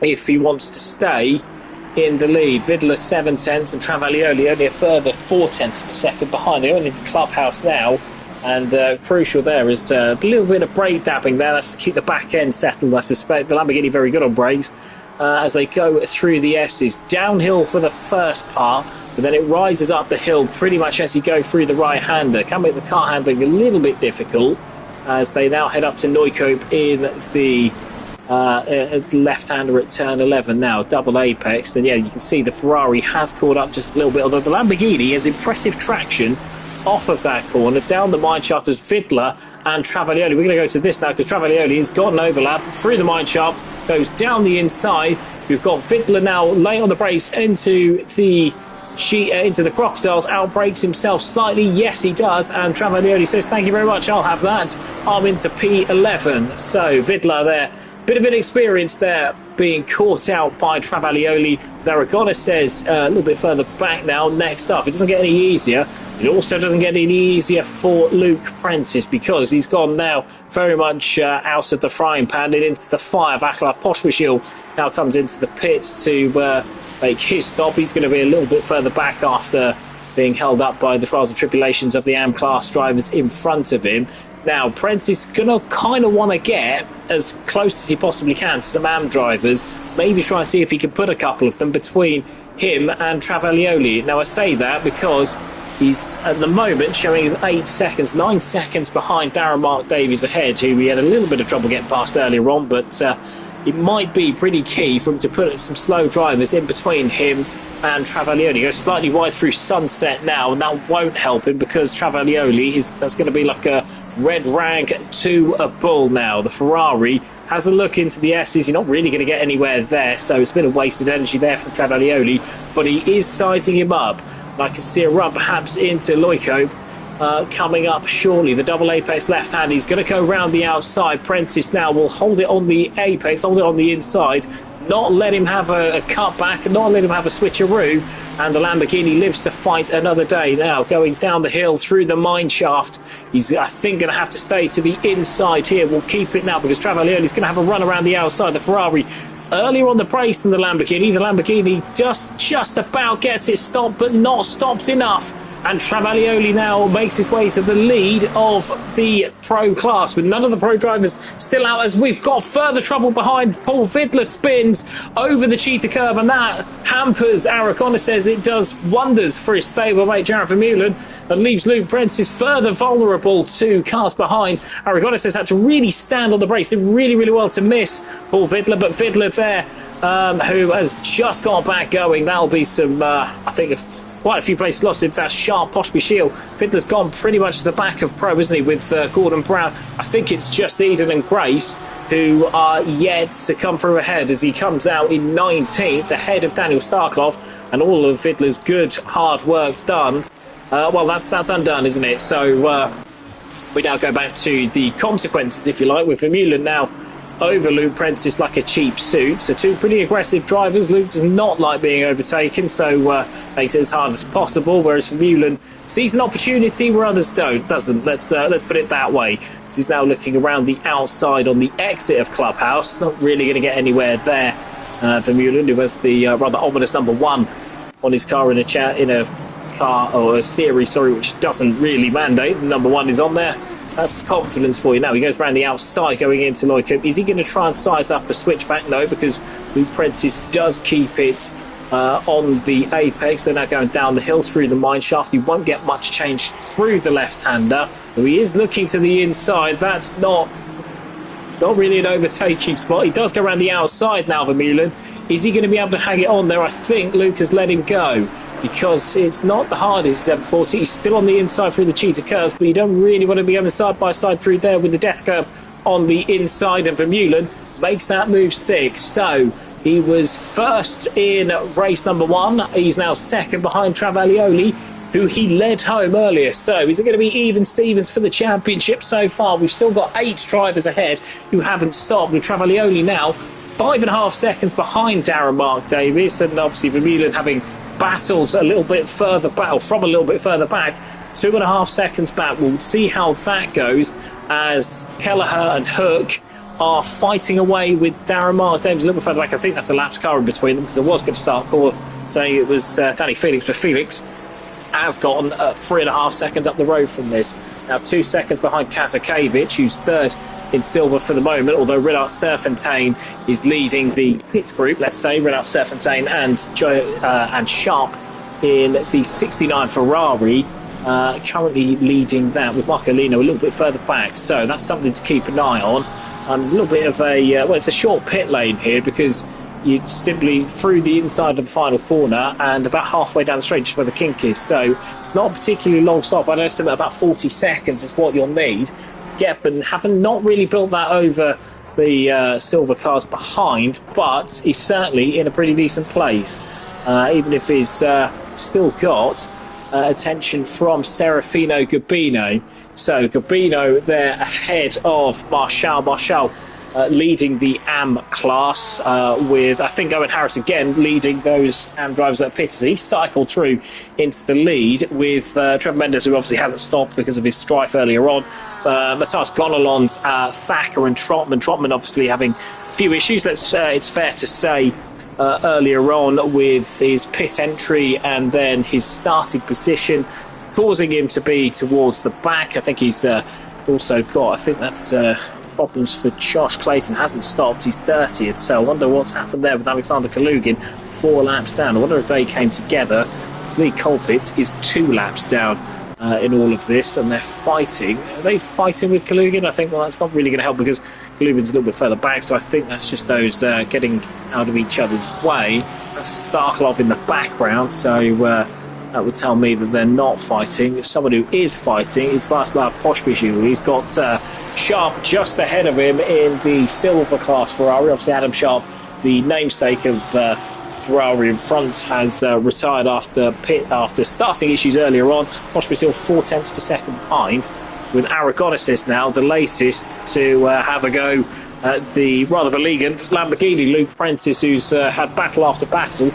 if he wants to stay in the lead. Vidler 7 tenths and Travaglioli only a further 4 tenths of a second behind. They're going into Clubhouse now, and crucial there is a little bit of brake dabbing there. That's to keep the back end settled, I suspect. The Lamborghini very good on brakes as they go through the S's. Downhill for the first part, but then it rises up the hill pretty much as you go through the right-hander. Can make the car handling a little bit difficult, as they now head up to Neukoop in the left-hander at turn 11 now, double apex. And yeah, you can see the Ferrari has caught up just a little bit, although the Lamborghini has impressive traction off of that corner. Down the mine shaft is Vidler and Travaglioli. We're going to go to this now because Travaglioli has got an overlap through the mine shaft, goes down the inside. We've got Vidler now laying on the brakes into the Crocodiles, outbrakes himself slightly. Yes, he does. And Travaglioli says, thank you very much, I'll have that. I'm into P11. So Vidler there, bit of an experience there, being caught out by Travaglioli. Aragona says a little bit further back now. Next up, it doesn't get any easier. It also doesn't get any easier for Luke Prentice, because he's gone now very much out of the frying pan and into the fire. Václav Pospisil now comes into the pits to make his stop. He's going to be a little bit further back after being held up by the trials and tribulations of the AM class drivers in front of him. Now, Prentice is going to kind of want to get as close as he possibly can to some AM drivers, maybe try and see if he can put a couple of them between him and Travaglioli. Now, I say that because he's at the moment showing his 8 seconds, 9 seconds behind Darren Mark Davies ahead, who we had a little bit of trouble getting past earlier on, but it might be pretty key for him to put some slow drivers in between him and Travaglioli. Goes slightly wide through Sunset now, and that won't help him because Travaglioli that's going to be like a red rag to a bull now. The Ferrari has a look into the S's. You're not really going to get anywhere there, so it's a bit of wasted energy there from Travaglioli, but he is sizing him up. And I can see a run perhaps into Neukoop coming up shortly. The double apex left hand, he's going to go round the outside. Prentice now will hold it on the apex, hold it on the inside. not let him have a cutback, and not let him have a switcheroo, and the Lamborghini lives to fight another day. Now going down the hill through the mine shaft, he's, I think, going to have to stay to the inside here. We'll keep it now because Travaglioli's going to have a run around the outside. The Ferrari earlier on the brace than the Lamborghini just about gets it stopped, but not stopped enough. And Travaglioli now makes his way to the lead of the pro class, with none of the pro drivers still out, as we've got further trouble behind. Paul Vidler spins over the cheetah curve, and that hampers Aragonés. Says it does wonders for his stablemate Jared Vermeulen, and leaves Luke Prentice further vulnerable to cars behind. Aragonés has had to really stand on the brakes, did really well to miss Paul Vidler, but Vidler there, who has just got back going. That'll be some, I think, quite a few places lost in that sharp Poshby Shield. Vidler's gone pretty much to the back of pro, isn't he, with Gordon Brown. I think it's just Eden and Grace who are yet to come through ahead, as he comes out in 19th, ahead of Daniel Starkloff, and all of Vidler's good hard work done. Well, that's undone, isn't it? So we now go back to the consequences, if you like, with Vermeulen now over Luke Prentice like a cheap suit. So two pretty aggressive drivers. Luke does not like being overtaken, so makes it as hard as possible, whereas Vermeulen sees an opportunity where others don't, doesn't. Let's put it that way. This is now looking around the outside on the exit of Clubhouse. Not really going to get anywhere there. Vermeulen, who has the rather ominous number 1 on his car in a car, or a series, which doesn't really mandate. The number 1 is on there. That's confidence for you. Now he goes around the outside going into Lloyd Cooper. Is he going to try and size up a switchback? No, because Luke Prentice does keep it on the apex. They're now going down the hill through the mine shaft. He won't get much change through the left-hander. Though he is looking to the inside. That's not really an overtaking spot. He does go around the outside now, Vermeulen. Is he going to be able to hang it on there? I think Luke has let him go, because it's not the hardest he's ever fought. He's still on the inside through the cheetah curves, but you don't really want to be going side by side through there with the death curve on the inside, and Vermeulen makes that move stick. So he was first in race number 1. He's now second behind Travaglioli, who he led home earlier. So is it going to be even Stevens for the championship so far? We've still got 8 drivers ahead who haven't stopped, with Travaglioli now 5.5 seconds behind Darren Mark Davis, and obviously Vermeulen having battled a little bit further back, or from a little bit further back, 2.5 seconds back. We'll see how that goes, as Kelleher and Hook are fighting away with Darren Mark Davis a little bit further back. I think that's a lapsed car in between them, because there was going to start call saying it was Danny Felix, but Felix has gotten 3.5 seconds up the road from this. Now 2 seconds behind Kazakevich, who's third in silver for the moment, although Renard Serfontaine is leading the pit group, let's say. Renard Serfontaine and Sharp in the 69 Ferrari, currently leading that, with Marcolino a little bit further back. So that's something to keep an eye on. There's a little bit of a, well, it's a short pit lane here, because you simply through the inside of the final corner and about halfway down the straight, just where the kink is. So it's not a particularly long stop. I'd estimate about 40 seconds is what you'll need. Geppen haven't not really built that over the silver cars behind, but he's certainly in a pretty decent place, even if he's still got attention from Serafino Gabino. So Gabino there ahead of Marshall leading the AM class, with, I think, Owen Harris again leading those AM drivers at pits. He cycled through into the lead with Trevor Mendes, who obviously hasn't stopped because of his strife earlier on. Matthias Gonalons, Thacker and Trotman. Trotman obviously having a few issues, it's fair to say, earlier on with his pit entry and then his starting position, causing him to be towards the back. I think he's also got, I think that's problems for Josh Clayton, hasn't stopped, he's 30th, so I wonder what's happened there with Alexander Kalugin, 4 laps down. I wonder if they came together. Lee Colpitts is 2 laps down in all of this, and they're fighting. Are they fighting with Kalugin? I think, well, that's not really going to help, because Kalugin's a little bit further back, so I think that's just those getting out of each other's way. That's Starklov in the background, so that would tell me that they're not fighting. Someone who is fighting is Václav Pospisil. He's got Sharp just ahead of him in the silver class Ferrari. Obviously Adam Sharp, the namesake of Ferrari in front, has retired after starting issues earlier on. Pospisil 4/10 of a second behind, with Aragonés now the latest to have a go the rather beleaguered Lamborghini Luke Prentice, who's had battle after battle.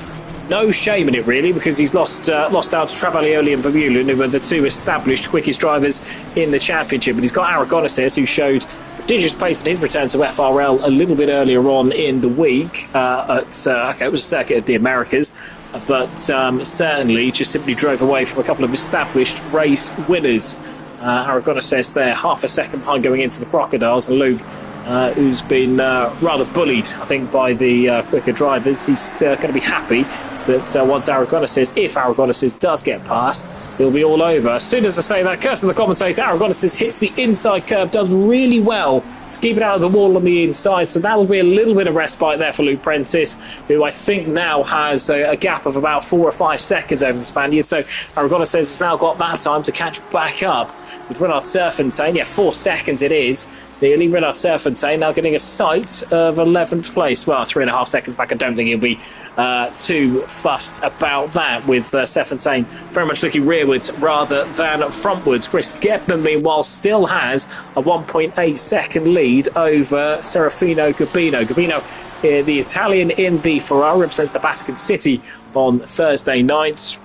No shame in it, really, because he's lost out to Travaglioli and Vermeulen, who were the two established quickest drivers in the championship. But he's got Aragonés, who showed prodigious pace in his return to FRL a little bit earlier on in the week it was a circuit of the Americas, but certainly just simply drove away from a couple of established race winners. Aragonés there, half a second behind going into the Crocodiles, and Luke, who's been rather bullied, I think, by the quicker drivers. He's going to be happy that once if Aragonés does get past, he'll be all over. As soon as I say that, curse of the commentator, Aragonés hits the inside curb, does really well to keep it out of the wall on the inside, so that'll be a little bit of respite there for Luke Prentice, who I think now has a gap of about 4 or 5 seconds over the Spaniard. So Aragonés has now got that time to catch back up with Renard Serfontein. Yeah, 4 seconds it is. Nearly. Renard Serfontein now getting a sight of 11th place. Well, 3.5 seconds back. I don't think he'll be too fussed about that, with Serfontein very much looking rearwards rather than frontwards. Chris Gebman, meanwhile, still has a 1.8 second lead over Serafino Gabino. Gabino, the Italian in the Ferrari, represents the Vatican City on Thursday nights.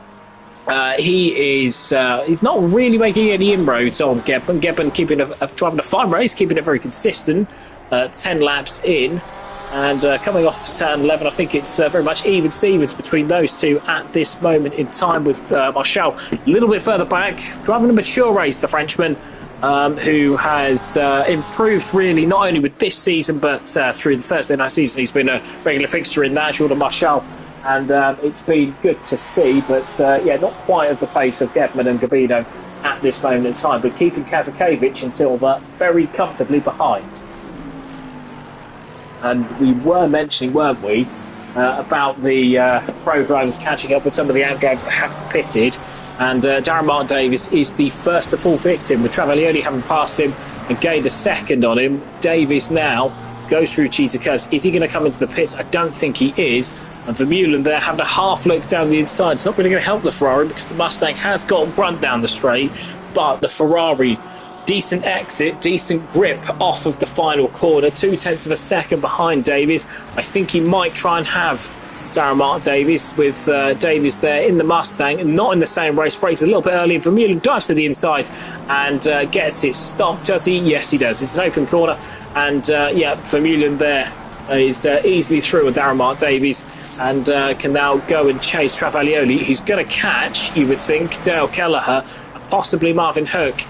He's not really making any inroads on Gebman. Gebman driving a fine race, keeping it very consistent. 10 laps in, and coming off turn 11, I think it's very much even Stevens between those two at this moment in time, with Marshall a little bit further back, driving a mature race, the Frenchman, who has improved really, not only with this season but through the Thursday night season. He's been a regular fixture in that, Jordan Marshall. And it's been good to see, but not quite at the pace of Gebman and Gabino at this moment in time, but keeping Kazakevich in silver very comfortably behind. And we were mentioning, weren't we, about the pro drivers catching up with some of the AMG drivers that have pitted, and Darren Martin-Davies is the first to fall victim, with Travaglioli having passed him and gained a second on him. Davies now goes through cheetah curves. Is he going to come into the pits? I don't think he is. And Vermeulen there having a half look down the inside. It's not really going to help the Ferrari, because the Mustang has got run down the straight, but the Ferrari, decent exit, decent grip off of the final corner, 0.2 of a second behind Davies. I think he might try and have Darren Martin-Davies, with Davies there in the Mustang, not in the same race, breaks a little bit early. Vermeulen dives to the inside and gets it stopped. Does he? Yes, he does. It's an open corner, and Vermeulen there is easily through with Darren Martin-Davies, and can now go and chase Travaglioli, who's going to catch, you would think, Dale Kelleher, possibly Marvin Hook,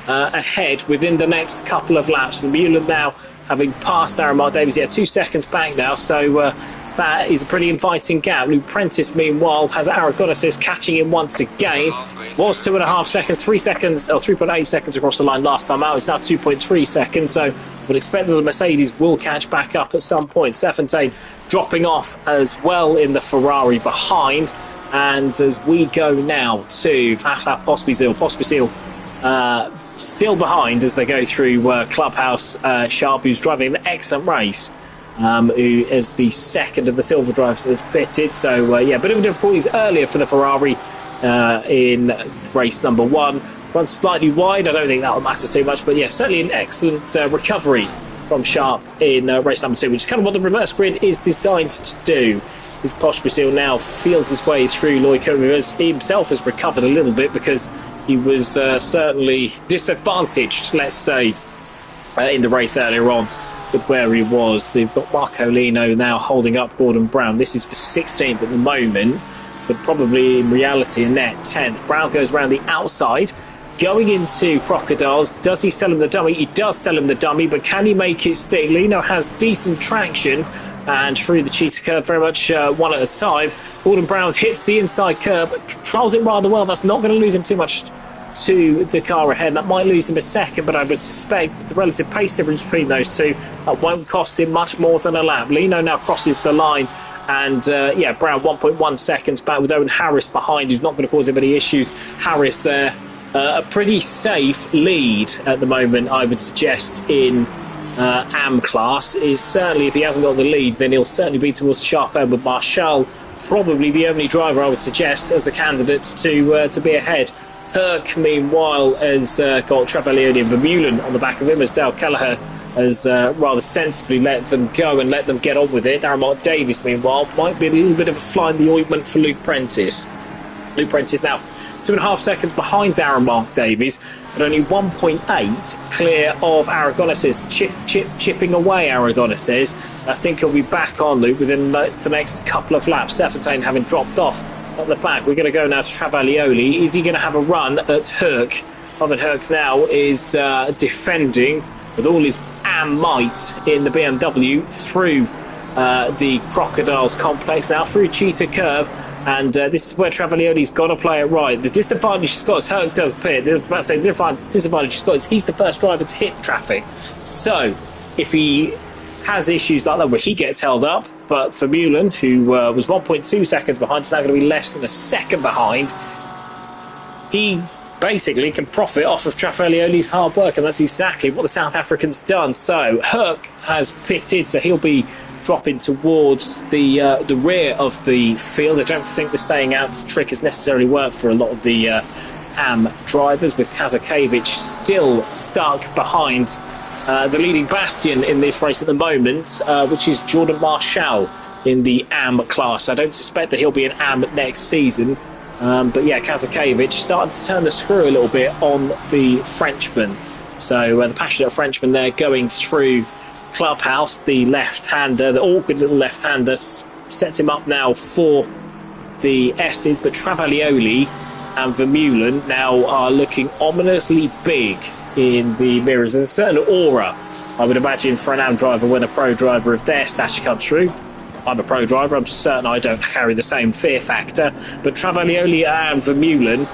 ahead within the next couple of laps. Vermeulen now having passed Darren Martin-Davies, 2 seconds back now, so that is a pretty inviting gap. Luke Prentice, meanwhile, has Aragonés catching him once again. Was 2.5 seconds, 3 seconds, or 3.8 seconds across the line last time out. It's now 2.3 seconds, so would expect that the Mercedes will catch back up at some point. Serfontein dropping off as well in the Ferrari behind. And as we go now to Vaclav Pospisil, still behind as they go through Clubhouse. Sharp, who's driving an excellent race, who is the second of the silver drivers that's pitted. So bit of difficulties earlier for the Ferrari in race number 1. Runs slightly wide. I don't think that will matter too much, but certainly an excellent recovery from Sharp in race number 2, which is kind of what the reverse grid is designed to do. With Pospisil now feels his way through Loico, who he himself has recovered a little bit, because he was certainly disadvantaged, let's say, in the race earlier on with where he was. They've got Marcolino now holding up Gordon Brown. This is for 16th at the moment, but probably in reality a net 10th. Brown goes around the outside, going into Crocodiles. Does he sell him the dummy? He does sell him the dummy, but can he make it stick? Lino has decent traction, and through the cheetah curve, very much one at a time. Gordon Brown hits the inside curb, controls it rather well. That's not going to lose him too much to the car ahead. That might lose him a second, but I would suspect the relative pace difference between those two won't cost him much more than a lap. Lino now crosses the line, and Brown 1.1 seconds back, with Owen Harris behind, who's not going to cause him any issues. Harris there, a pretty safe lead at the moment, I would suggest, in AM class. Is certainly, if he hasn't got the lead, then he'll certainly be towards the sharp end, with Marshall probably the only driver I would suggest as a candidate to be ahead. Herc, meanwhile, has got Travaglioli and Vermeulen on the back of him, as Dale Kelleher has rather sensibly let them go and let them get on with it. Darren Mark Davies, meanwhile, might be a little bit of a fly in the ointment for Luke Prentice. Luke Prentice now 2.5 seconds behind Darren Mark Davies, but only 1.8 clear of Aragoneses. Chipping away Aragoneses. I think he'll be back on, Luke, within the next couple of laps. Serfontaine having dropped off at the back. We're going to go now to Travaglioli. Is he going to have a run at Heyy? Robin Heyy now is defending with all his might in the BMW through the Crocodiles complex, now through Cheetah Curve, and this is where Travaglioli's got to play it right. The disadvantage he's got is Heyy does pit. I was about to say the disadvantage he's got is he's the first driver to hit traffic, so if he has issues like that where he gets held up, but for Vermeulen, who was 1.2 seconds behind, is now going to be less than a second behind. He basically can profit off of Travaglioli's hard work, and that's exactly what the South African's done. So Heyy has pitted, so he'll be dropping towards the rear of the field. I don't think the staying out trick has necessarily worked for a lot of the AM drivers, with Kazakevich still stuck behind the leading bastion in this race at the moment, which is Jordan Marshall in the AM class. I don't suspect that he'll be an AM next season. But yeah, Kazakevich starting to turn the screw a little bit on the Frenchman. So the passionate Frenchman there going through Clubhouse, the left-hander, the awkward little left-hander, sets him up now for the S's. But Travaglioli and Vermeulen now are looking ominously big in the mirrors. There's a certain aura, I would imagine, for an AM driver when a pro driver of their stature comes through. I'm a pro driver, I'm certain I don't carry the same fear factor, but Travaglioli and Vermeulen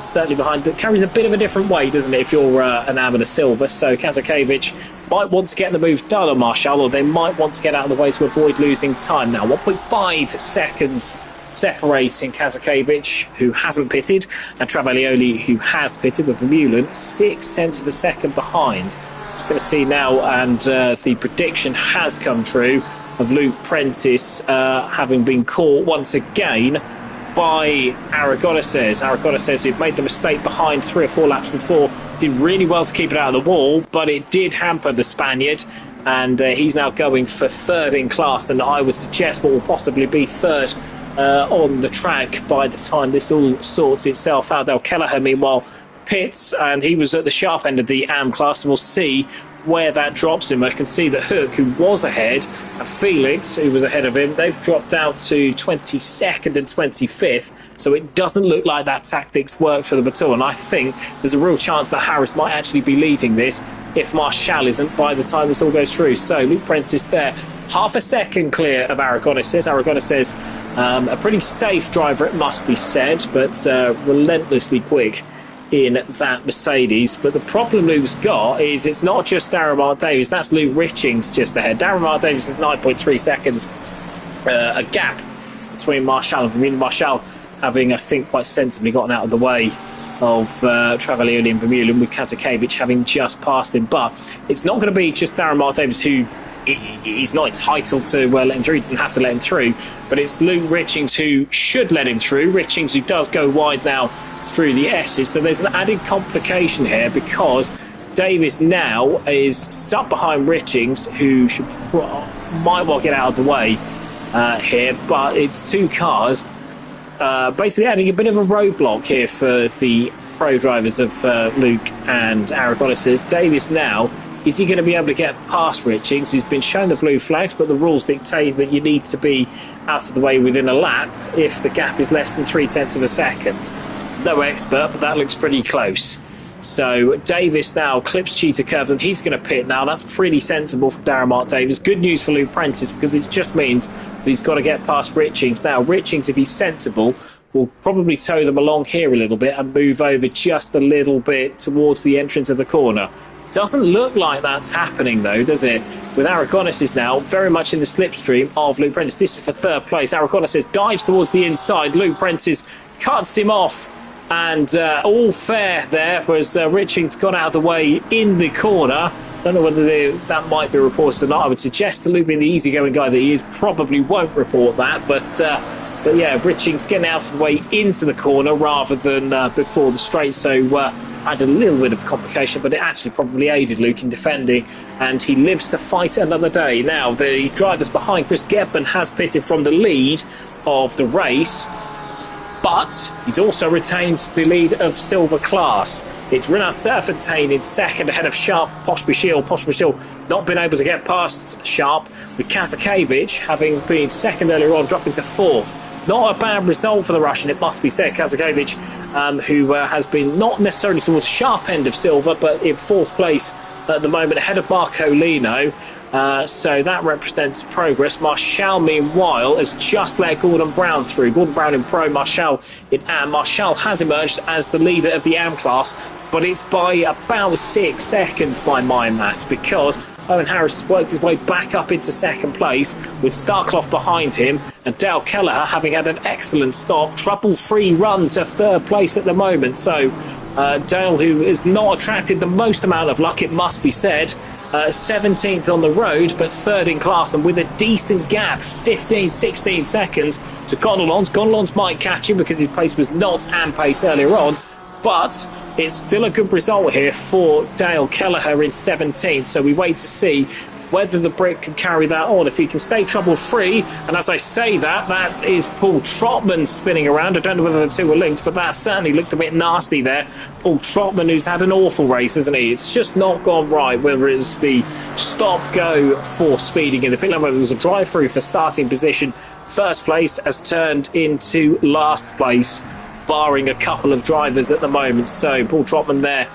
certainly behind, it carries a bit of a different weight, doesn't it, if you're an AM and a silver. So Kazakevich might want to get the move done on Marshall, or they might want to get out of the way to avoid losing time. Now 1.5 seconds separating Kazakevich, who hasn't pitted, and Travaglioli, who has pitted, with Vermeulen 0.6 of a second behind. Just going to see now, and the prediction has come true, of Luke Prentice having been caught once again by Aragoneses. Aragoneses, who'd made the mistake behind 3 or 4 laps before, did really well to keep it out of the wall, but it did hamper the Spaniard, and he's now going for third in class, and I would suggest what will possibly be third on the track by the time this all sorts itself out. Dale Kelleher, meanwhile, pits, and he was at the sharp end of the AM class, and we'll see where that drops him. I can see that Heyy, who was ahead, and Felix, who was ahead of him, they've dropped out to 22nd and 25th, so it doesn't look like that tactics work for them at all, and I think there's a real chance that Harris might actually be leading this if Marshall isn't by the time this all goes through. So Luke Prentice there, half a second clear of Aragoneses. Aragoneses, a pretty safe driver, it must be said, but relentlessly quick in that Mercedes. But the problem Luke's got is it's not just Darren Mark Davies, that's Luke Richings just ahead. Darren Mark Davies is 9.3 seconds, a gap between Marshall and Vermeulen. Marshall having, I think, quite sensibly gotten out of the way of Travaglioli and Vermeulen, with Kazakevich having just passed him. But it's not going to be just Darren Mark Davies, who he's not entitled to let him through, he doesn't have to let him through, but it's Luke Richings who should let him through. Richings, who does go wide now through the S's, so there's an added complication here, because Davis now is stuck behind Richings, who might well get out of the way here, but it's 2 cars basically adding a bit of a roadblock here for the pro drivers of Luke and Aragoneses. Davis now, is he going to be able to get past Richings? He's been shown the blue flags, but the rules dictate that you need to be out of the way within a lap if the gap is less than 0.3 of a second. No expert, but that looks pretty close. So Davis now clips Cheetah Curve, and he's going to pit now. That's pretty sensible from Darren Mark Davis. Good news for Luke Prentice, because it just means that he's got to get past Richings. Now Richings, if he's sensible, will probably tow them along here a little bit and move over just a little bit towards the entrance of the corner. Doesn't look like that's happening though, does it? With Aragoneses now very much in the slipstream of Luke Prentice. This is for third place. Aragoneses dives towards the inside. Luke Prentice cuts him off, and all fair there, whereas Richings gone out of the way in the corner. Don't know whether that might be reported or not. I would suggest that Luke, being the easygoing guy that he is, probably won't report that, but But yeah, Richings getting out of the way into the corner rather than before the straight, so had a little bit of complication, but it actually probably aided Luke in defending, and he lives to fight another day. Now, the drivers behind Chris Gedman has pitted from the lead of the race, but he's also retained the lead of Silver Class. It's Renat Serfontaine in second ahead of Sharp Poshbishil. Poshbishil not been able to get past Sharp, with Kazakevich having been second earlier on, dropping to fourth. Not a bad result for the Russian, it must be said. Kazakevich, who has been not necessarily towards the sharp end of Silver, but in fourth place at the moment, ahead of Marcolino. So that represents progress. Marshall, meanwhile, has just let Gordon Brown through. Gordon Brown in Pro, Marshall in AM. Marshall has emerged as the leader of the AM class, but it's by about 6 seconds by my maths, because Owen Harris has worked his way back up into second place, with Starclough behind him, and Dale Kelleher having had an excellent stop. Trouble-free run to third place at the moment. So Dale, who has not attracted the most amount of luck, it must be said, 17th on the road, but third in class, and with a decent gap, 15-16 seconds to Gonalons. Gonalons might catch him because his pace was not AM pace earlier on, but it's still a good result here for Dale Kelleher in 17th, so we wait to see whether the Brit can carry that on, if he can stay trouble-free. And as I say that is Paul Trotman spinning around. I don't know whether the two are linked, but that certainly looked a bit nasty there. Paul Trotman, who's had an awful race, hasn't he? It's just not gone right, whether it's the stop-go for speeding in the pit lane, whether it was a drive-through for starting position. First place has turned into last place, barring a couple of drivers at the moment. So Paul Trotman there,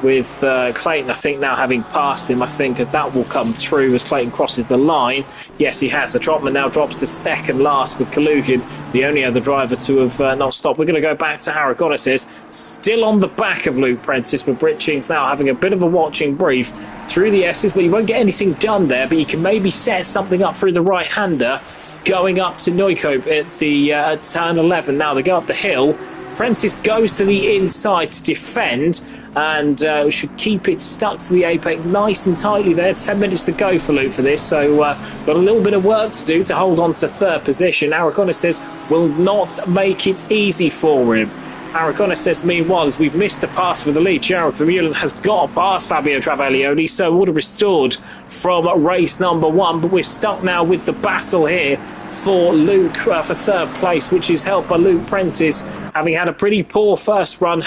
with Clayton, I think, now having passed him, I think, as that will come through as Clayton crosses the line. Yes, he has. The Trotman now drops to second last, with Kalugin the only other driver to have not stopped. We're going to go back to Aragonesis, still on the back of Luke Prentice, with Richings now having a bit of a watching brief through the S's, but he won't get anything done there, but he can maybe set something up through the right-hander going up to Neukope at the turn 11. Now they go up the hill. Prentice goes to the inside to defend, and should keep it stuck to the apex nice and tightly there. 10 minutes to go for Luke for this, so got a little bit of work to do to hold on to third position. Aragonis says will not make it easy for him. Aragonis says, meanwhile, as we've missed the pass for the lead, Jared Vermeulen has got past Fabio Travaglioni, so order restored from race number one, but we're stuck now with the battle here for Luke for third place, which is helped by Luke Prentice, having had a pretty poor first run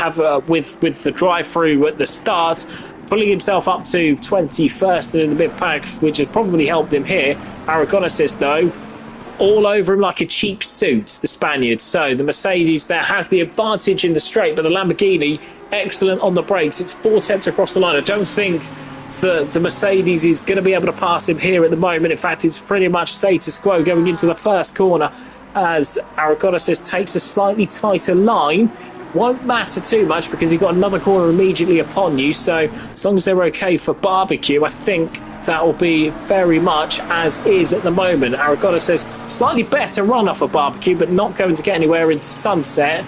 with the drive-through at the start, pulling himself up to 21st in the mid-pack, which has probably helped him here. Aragonis says, though, all over him like a cheap suit, the Spaniard. So the Mercedes there has the advantage in the straight, but the Lamborghini excellent on the brakes. It's 4/10 across the line. I don't think the Mercedes is going to be able to pass him here at the moment. In fact, it's pretty much status quo going into the first corner, as Aragonis takes a slightly tighter line. Won't matter too much because you've got another corner immediately upon you, so as long as they're okay for barbecue, I think that will be very much as is at the moment. Aragonis says slightly better run off of barbecue, but not going to get anywhere into Sunset,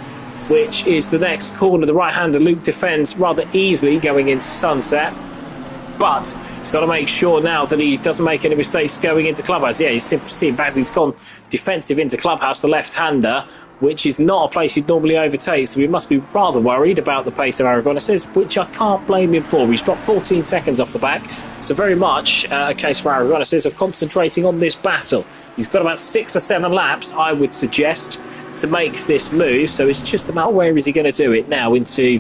which is the next corner. The right-hander Luke defends rather easily going into Sunset, but he's got to make sure now that he doesn't make any mistakes going into Clubhouse. Yeah, you see, in fact, he's gone defensive into Clubhouse, the left-hander, which is not a place you'd normally overtake, so we must be rather worried about the pace of Aragonis, which I can't blame him for. He's dropped 14 seconds off the back, so very much a case for Aragonis of concentrating on this battle. He's got about 6 or 7 laps, I would suggest, to make this move, so it's just about where is he going to do it now into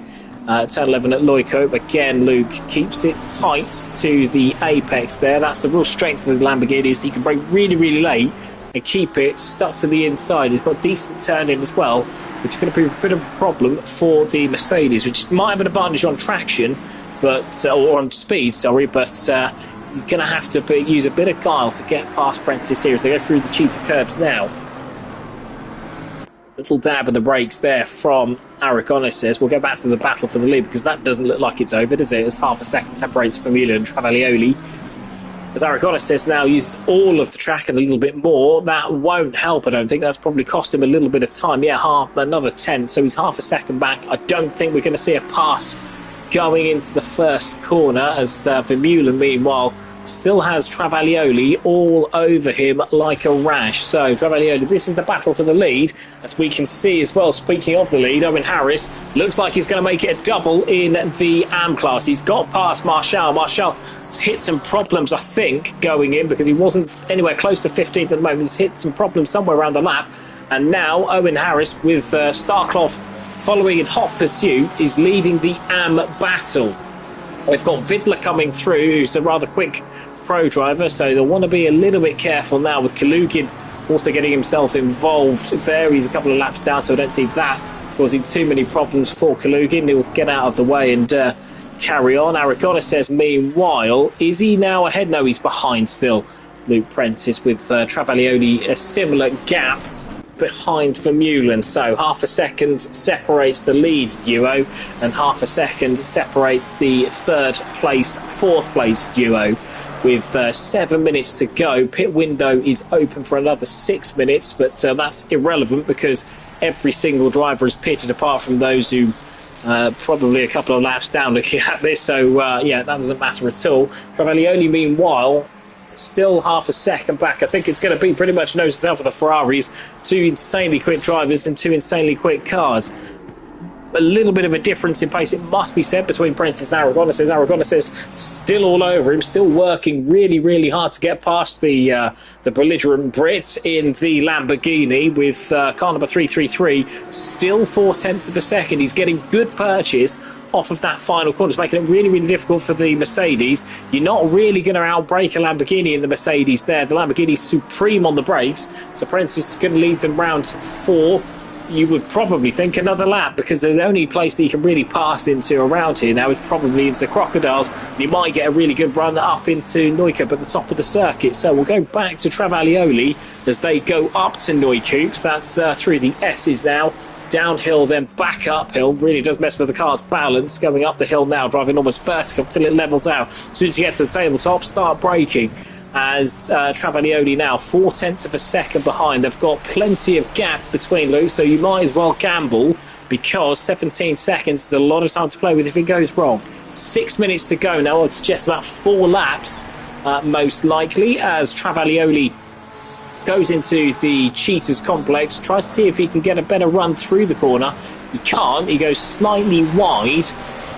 turn 11 at Neukope. Again, Luke keeps it tight to the apex there. That's the real strength of the Lamborghini, is he can brake really, really late and keep it stuck to the inside. He's got decent turn in as well, which is going to prove a bit of a problem for the Mercedes, which might have an advantage on traction, but or on speed, sorry, but you're going to have to use a bit of guile to get past Prentice here as they go through the cheetah curbs now. Little dab of the brakes there from Aragonis. We'll go back to the battle for the lead, because that doesn't look like it's over, does it? As half a second separates Vermeulen and Travaglioni. As Aragonis now uses all of the track and a little bit more. That won't help, I don't think. That's probably cost him a little bit of time. Yeah, another 10, so he's half a second back. I don't think we're going to see a pass going into the first corner, as Vermeulen, meanwhile, still has Travaglioli all over him like a rash. So Travaglioli, this is the battle for the lead, as we can see as well. Speaking of the lead, Owen Harris looks like he's going to make it a double in the AM class. He's got past Marshall. Marshall has hit some problems, I think, going in, because he wasn't anywhere close to 15th at the moment. He's hit some problems somewhere around the lap. And now Owen Harris, with Starkloff following in hot pursuit, is leading the AM battle. We've got Vidler coming through, who's a rather quick pro driver, so they'll want to be a little bit careful now, with Kalugin also getting himself involved there. He's a couple of laps down, so I don't see that causing too many problems for Kalugin. He'll get out of the way and carry on. Aragonés says, meanwhile, is he now ahead? No, he's behind still. Luke Prentice with Travaglioli, a similar gap behind Vermeulen. So half a second separates the lead duo, and half a second separates the third place, fourth place duo. With 7 minutes to go, pit window is open for another 6 minutes, but that's irrelevant because every single driver is pitted apart from those who probably a couple of laps down looking at this. So yeah, that doesn't matter at all. Travaglioli, meanwhile, still half a second back. I think it's going to be pretty much nose to tail for the Ferraris. Two insanely quick drivers and two insanely quick cars. A little bit of a difference in pace, it must be said, between Prentice and Aragonés. Aragonés is still all over him, still working really, really hard to get past the belligerent Brit in the Lamborghini, with car number 333 still 0.4 of a second. He's getting good purchase off of that final corner. It's making it really, really difficult for the Mercedes. You're not really going to outbrake a Lamborghini in the Mercedes there. The Lamborghini's supreme on the brakes, so Prentice is going to lead them round 4. You would probably think another lap, because the only place that you can really pass into around here now is probably into the Crocodiles. You might get a really good run up into Neukup at the top of the circuit. So we'll go back to Travaglioli as they go up to Neukup. That's through the S's now. Downhill, then back uphill. Really does mess with the car's balance. Going up the hill now, driving almost vertical till it levels out. As soon as you get to the tabletop, start braking. As Travaglioli now 0.4 of a second behind. They've got plenty of gap between Luke, so you might as well gamble, because 17 seconds is a lot of time to play with if it goes wrong. 6 minutes to go now. I'd suggest about 4 laps most likely, as Travaglioli goes into the Cheetahs complex, tries to see if he can get a better run through the corner. He can't. He goes slightly wide,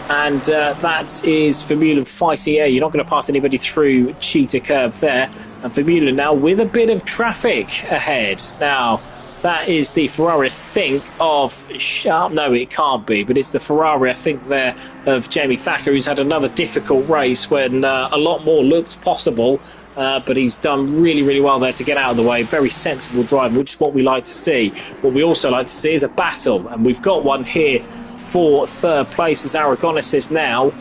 and that is Vermeulen fighting air. You're not going to pass anybody through Cheetah curb there. And Vermeulen now with a bit of traffic ahead. Now, that is the Ferrari, I think, of Sharp. No, it can't be, but it's the Ferrari, I think, there of Jamie Thacker, who's had another difficult race when a lot more looked possible. But he's done really, really well there to get out of the way. Very sensible driver, which is what we like to see. What we also like to see is a battle, and we've got one here for third place, as Aragonés is now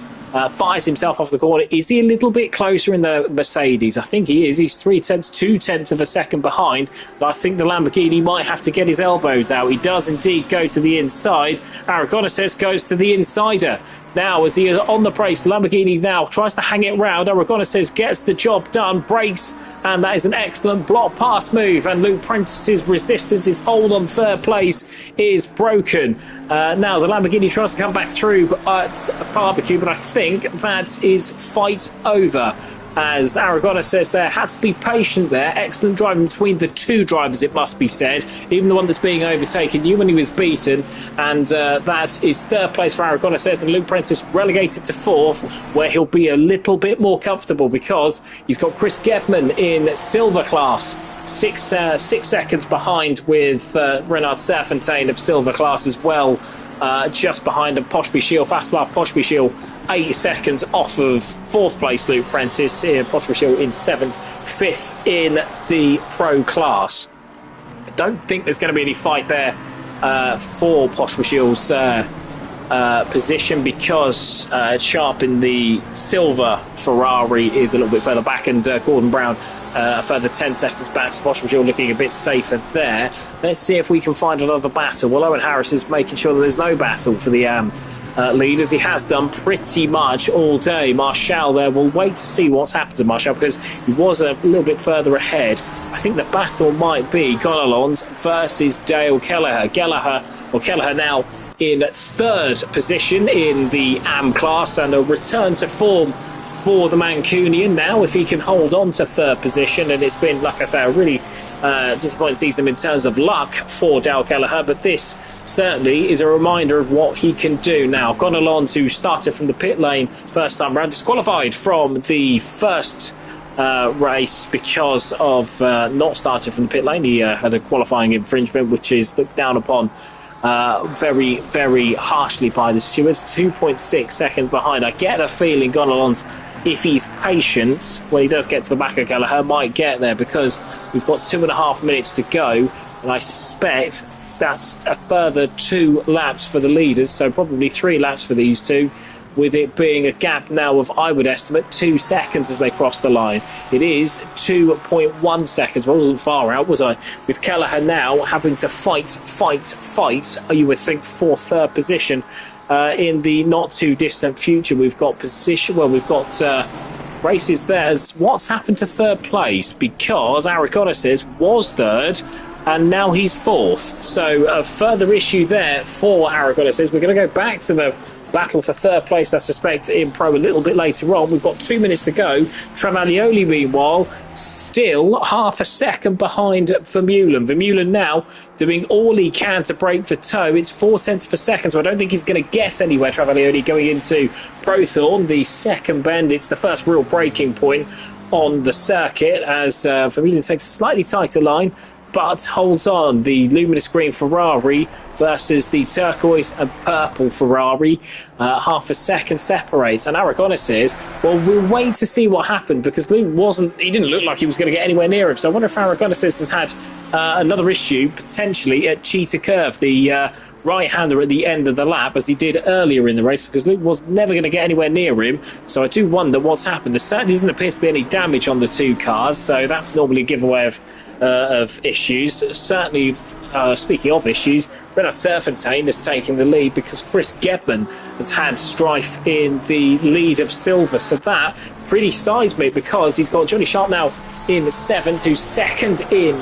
fires himself off the corner. Is he a little bit closer in the Mercedes? I think he is. He's 0.2 of a second behind. But I think the Lamborghini might have to get his elbows out. He does indeed go to the inside. Aragonés goes to the insider. Now, as he is on the brace, Lamborghini now tries to hang it round. Aragonés gets the job done, brakes, and that is an excellent block pass move. And Luke Prentice's resistance, his hold on third place, is broken. Now, the Lamborghini tries to come back through at Barbecue, but I think that is fight over. As Aragonés there, had to be patient there. Excellent driving between the two drivers, it must be said. Even the one that's being overtaken knew when he was beaten. And that is third place for Aragonés. And Luke Prentice relegated to fourth, where he'll be a little bit more comfortable, because he's got Chris Gedman in silver class. 6 seconds behind, with Renard Serfontaine of silver class as well. Just behind him, Pospisil, Václav Pospisil, 8 seconds off of fourth place Luke Prentice. Here, Pospisil in seventh, fifth in the pro class. I don't think there's going to be any fight there for Pospisil's position, because Sharp in the silver Ferrari is a little bit further back, and Gordon Brown a further 10 seconds back. So Pospisil looking a bit safer there. Let's see if we can find another battle. Well, Owen Harris is making sure that there's no battle for the lead, as he has done pretty much all day. Marshall there, we'll wait to see what's happened to Marshall, because he was a little bit further ahead. I think the battle might be Gonalons versus Dale Kelleher. Kelleher now in third position in the AM class, and a return to form for the Mancunian now if he can hold on to third position. And it's been, like I say, a really disappointing season in terms of luck for Dale Kelleher, but this certainly is a reminder of what he can do now. Gonalons, who started from the pit lane first time round, disqualified from the first race because of not starting from the pit lane. He had a qualifying infringement, which is looked down upon very, very harshly by the stewards. 2.6 seconds behind. I get a feeling Gonalons, if he's patient, when he does get to the back of Kelleher, might get there, because we've got 2.5 minutes to go, and I suspect that's a further 2 laps for the leaders, so probably 3 laps for these two, with it being a gap now of, I would estimate, 2 seconds as they cross the line. It is 2.1 seconds. Well, I wasn't far out, was I? With Kelleher now having to fight, you would think, for third position in the not too distant future. We've got position, well, we've got races there. What's happened to third place? Because Aragonesis was third, and now he's fourth. So a further issue there for Aragonesis. We're going to go back to the battle for third place, I suspect, in Pro a little bit later on. We've got 2 minutes to go. Travaglioli, meanwhile, still half a second behind Vermeulen. Vermeulen now doing all he can to break the toe. It's 0.4 of a second, so I don't think he's going to get anywhere. Travaglioli going into Prothorn, the second bend. It's the first real breaking point on the circuit as Vermeulen takes a slightly tighter line, but holds on. The luminous green Ferrari versus the turquoise and purple Ferrari. Half a second separates. And Aragones says, well, we'll wait to see what happened, because Luke he didn't look like he was going to get anywhere near him. So I wonder if Aragones has had another issue, potentially at Cheetah Curve, the right-hander at the end of the lap, as he did earlier in the race, because Luke was never going to get anywhere near him. So I do wonder what's happened. There certainly doesn't appear to be any damage on the 2 cars, so that's normally a giveaway of issues. Certainly, speaking of issues, Renard Serpentine is taking the lead because Chris Gedman has had strife in the lead of silver. So that pretty seismic, because he's got Johnny Sharp now in the 7th, who's second in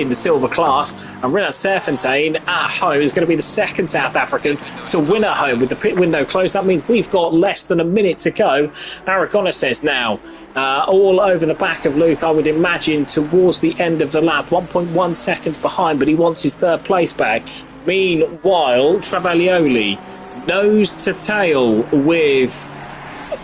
the silver class, and Renard Serpentine at home is going to be the second South African to win at home with the pit window closed. That means we've got less than a minute to go. Aragones says now all over the back of Luke, I would imagine, towards the end of the lap, 1.1 seconds behind, but he wants his third place back. Meanwhile, Travaglioli nose to tail with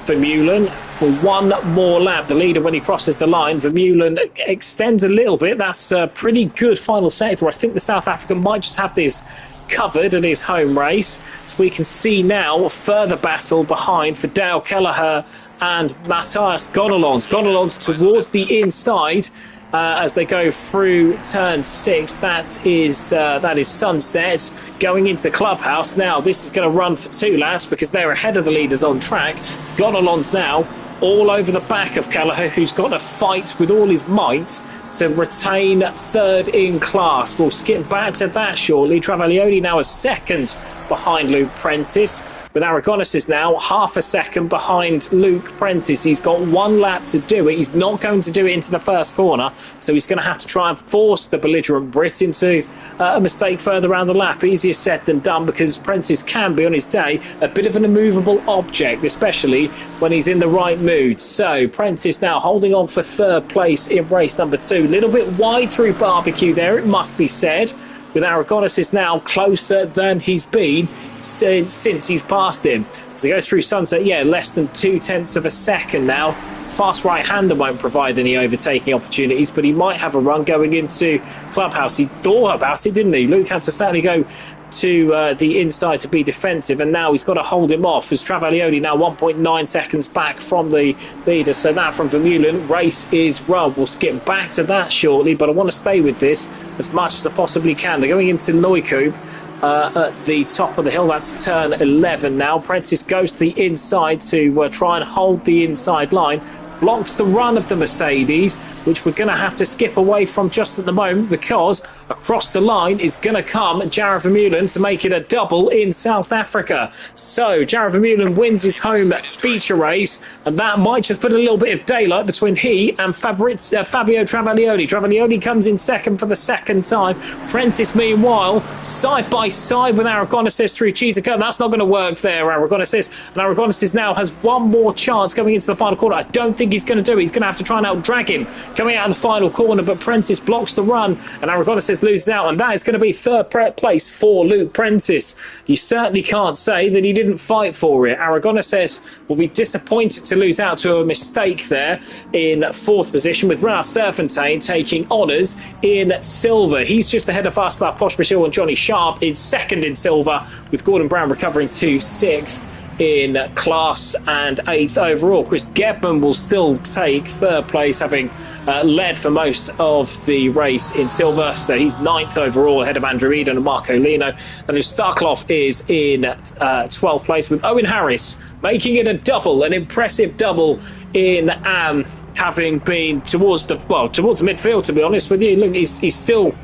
Vermeulen for one more lap. The leader, when he crosses the line, Vermeulen extends a little bit. That's a pretty good final sector. I think the South African might just have this covered in his home race. So we can see now a further battle behind for Dale Kelleher and Matthias Gonalons. Gonalons towards the inside as they go through turn 6. That is Sunset going into Clubhouse. Now this is going to run for 2 laps because they're ahead of the leaders on track. Gonalons now all over the back of Kelleher, who's got to fight with all his might to retain third in class. We'll skip back to that shortly. Travaglioli now a second behind Luke Prentice, with Aragones now half a second behind Luke Prentice. He's got 1 lap to do it. He's not going to do it into the first corner, so he's going to have to try and force the belligerent Brit into a mistake further around the lap. Easier said than done, because Prentice can be, on his day, a bit of an immovable object, especially when he's in the right mood. So Prentice now holding on for third place in race number 2. A little bit wide through barbecue there, it must be said, with Aragones is now closer than he's been since he's passed him. As he goes through Sunset, less than 0.2 of a second now. Fast right-hander won't provide any overtaking opportunities, but he might have a run going into Clubhouse. He thought about it, didn't he? Luke had to certainly go to the inside to be defensive, and now he's got to hold him off, as Travaglioli now 1.9 seconds back from the leader. So that from Vermeulen, race is run. We'll skip back to that shortly, but I want to stay with this as much as I possibly can. They're going into Neukoop at the top of the hill. That's turn 11 now. Prentice goes to the inside to try and hold the inside line. blocks the run of the Mercedes, which we're going to have to skip away from just at the moment, because across the line is going to come Jared Vermeulen to make it a double in South Africa. So Jared Vermeulen wins his home feature race, and that might just put a little bit of daylight between he and Fabio Travaglioli. Travaglioli comes in second for the second time. Prentice, meanwhile, side by side with Aragonés through Cheetah. That's not going to work there, Aragonés. And Aragonés now has one more chance going into the final corner. I don't think he's going to do it. He's going to have to try and out-drag him coming out in the final corner, but Prentice blocks the run, and Aragonés loses out, and that is going to be third place for Luke Prentice. You certainly can't say that he didn't fight for it. Aragonés will be disappointed to lose out to a mistake there in fourth position, with Renard Serfontein taking honours in silver. He's just ahead of Václav Pospisil and Johnny Sharp in second in silver, with Gordon Brown recovering to sixth in class and eighth overall. Chris Gebman will still take third place, having led for most of the race in silver, so he's ninth overall ahead of Andrew Eden and Marco Lino. And Starkloff is in 12th place, with Owen Harris making it a double, an impressive double in having been towards the midfield, to be honest with you. Look, he's still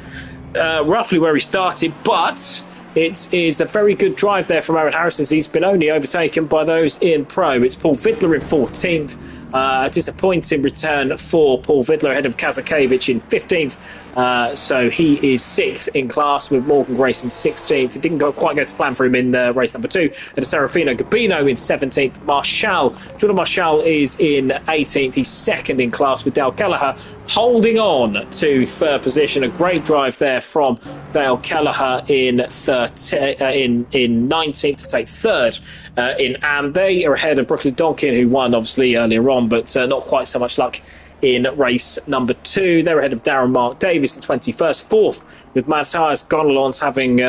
roughly where he started, but it is a very good drive there from Owen Harris, as he's been only overtaken by those in Pro. It's Paul Vidler in 14th. A disappointing return for Paul Vidler ahead of Kazakevich in 15th. So he is 6th in class, with Morgan Grayson 16th. It didn't quite go to plan for him in race number 2. And Serafino Gabino in 17th. Jordan Marshall is in 18th. He's 2nd in class, with Dale Kelleher holding on to third position. A great drive there from Dale Kelleher in 19th to take third in AM. They are ahead of Brooklyn Donkin, who won obviously earlier on, but not quite so much luck in race number 2. They're ahead of Darren Mark Davis in 21st. Fourth, with Matthias Gonalons having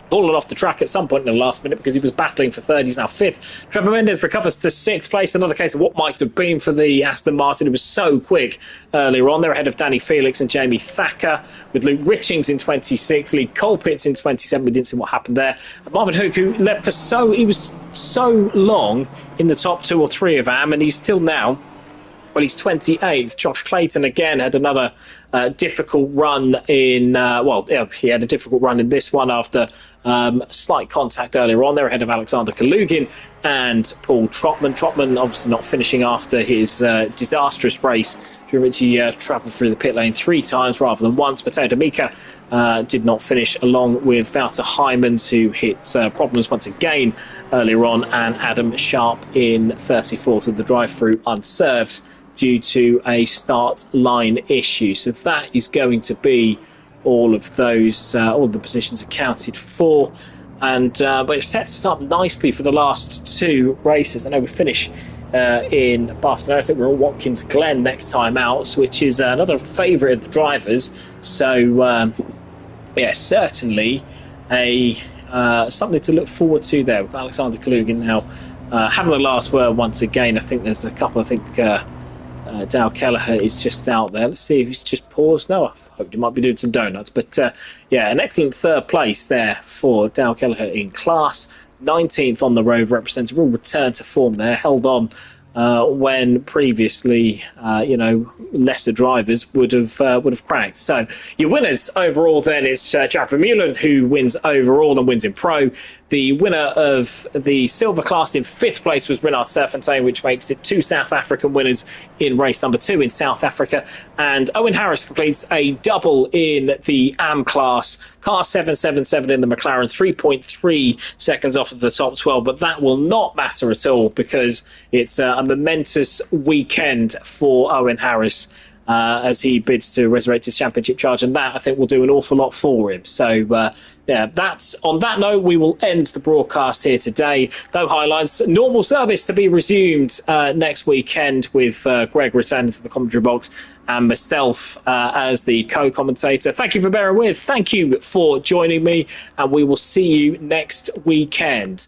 fallen off the track at some point in the last minute because he was battling for third. He's now 5th. Trevor Mendes recovers to 6th place. Another case of what might have been for the Aston Martin. It was so quick earlier on. They're ahead of Danny Felix and Jamie Thacker, with Luke Richings in 26th, Lee Colpitts in 27th. We didn't see what happened there. And Marvin Hook, who led for he was so long in the top 2 or 3 of AM, and he's still now, well, he's 28th. Josh Clayton again had another difficult run in, he had a difficult run in this one after slight contact earlier on. They're ahead of Alexander Kalugin and Paul Trotman. Trotman obviously not finishing after his disastrous race, during which he travelled through the pit lane 3 times rather than once. Matteo D'Amica did not finish, along with Wouter Heymans, who hit problems once again earlier on, and Adam Sharp in 34th, with the drive-through unserved due to a start line issue. So that is going to be all of those, all of the positions accounted for. And but it sets us up nicely for the last 2 races. I know we finish in Barcelona. I think we're at Watkins Glen next time out, which is another favourite of the drivers. So yeah, certainly a something to look forward to there. We've got Alexander Kalugin now having the last word once again. I think there's a couple. I think Dale Kelleher is just out there. Let's see if he's just paused. No, I hope he might be doing some donuts. But yeah, an excellent third place there for Dale Kelleher in class. 19th on the road, representative. Will return to form there. Held on when previously, lesser drivers would have cracked. So your winners overall then is Jared Vermeulen, who wins overall and wins in Pro. The winner of the silver class in 5th place was Renard Serfontein, which makes it 2 South African winners in race number 2 in South Africa. And Owen Harris completes a double in the AM class. Car 777 in the McLaren, 3.3 seconds off of the top 12. But that will not matter at all, because it's a momentous weekend for Owen Harris as he bids to resurrect his championship charge, and that I think will do an awful lot for him. So yeah, that's on that note, we will end the broadcast here today. No highlights, normal service to be resumed next weekend, with Greg returning to the commentary box and myself as the co-commentator. Thank you for bearing with. Thank you for joining me, and we will see you next weekend.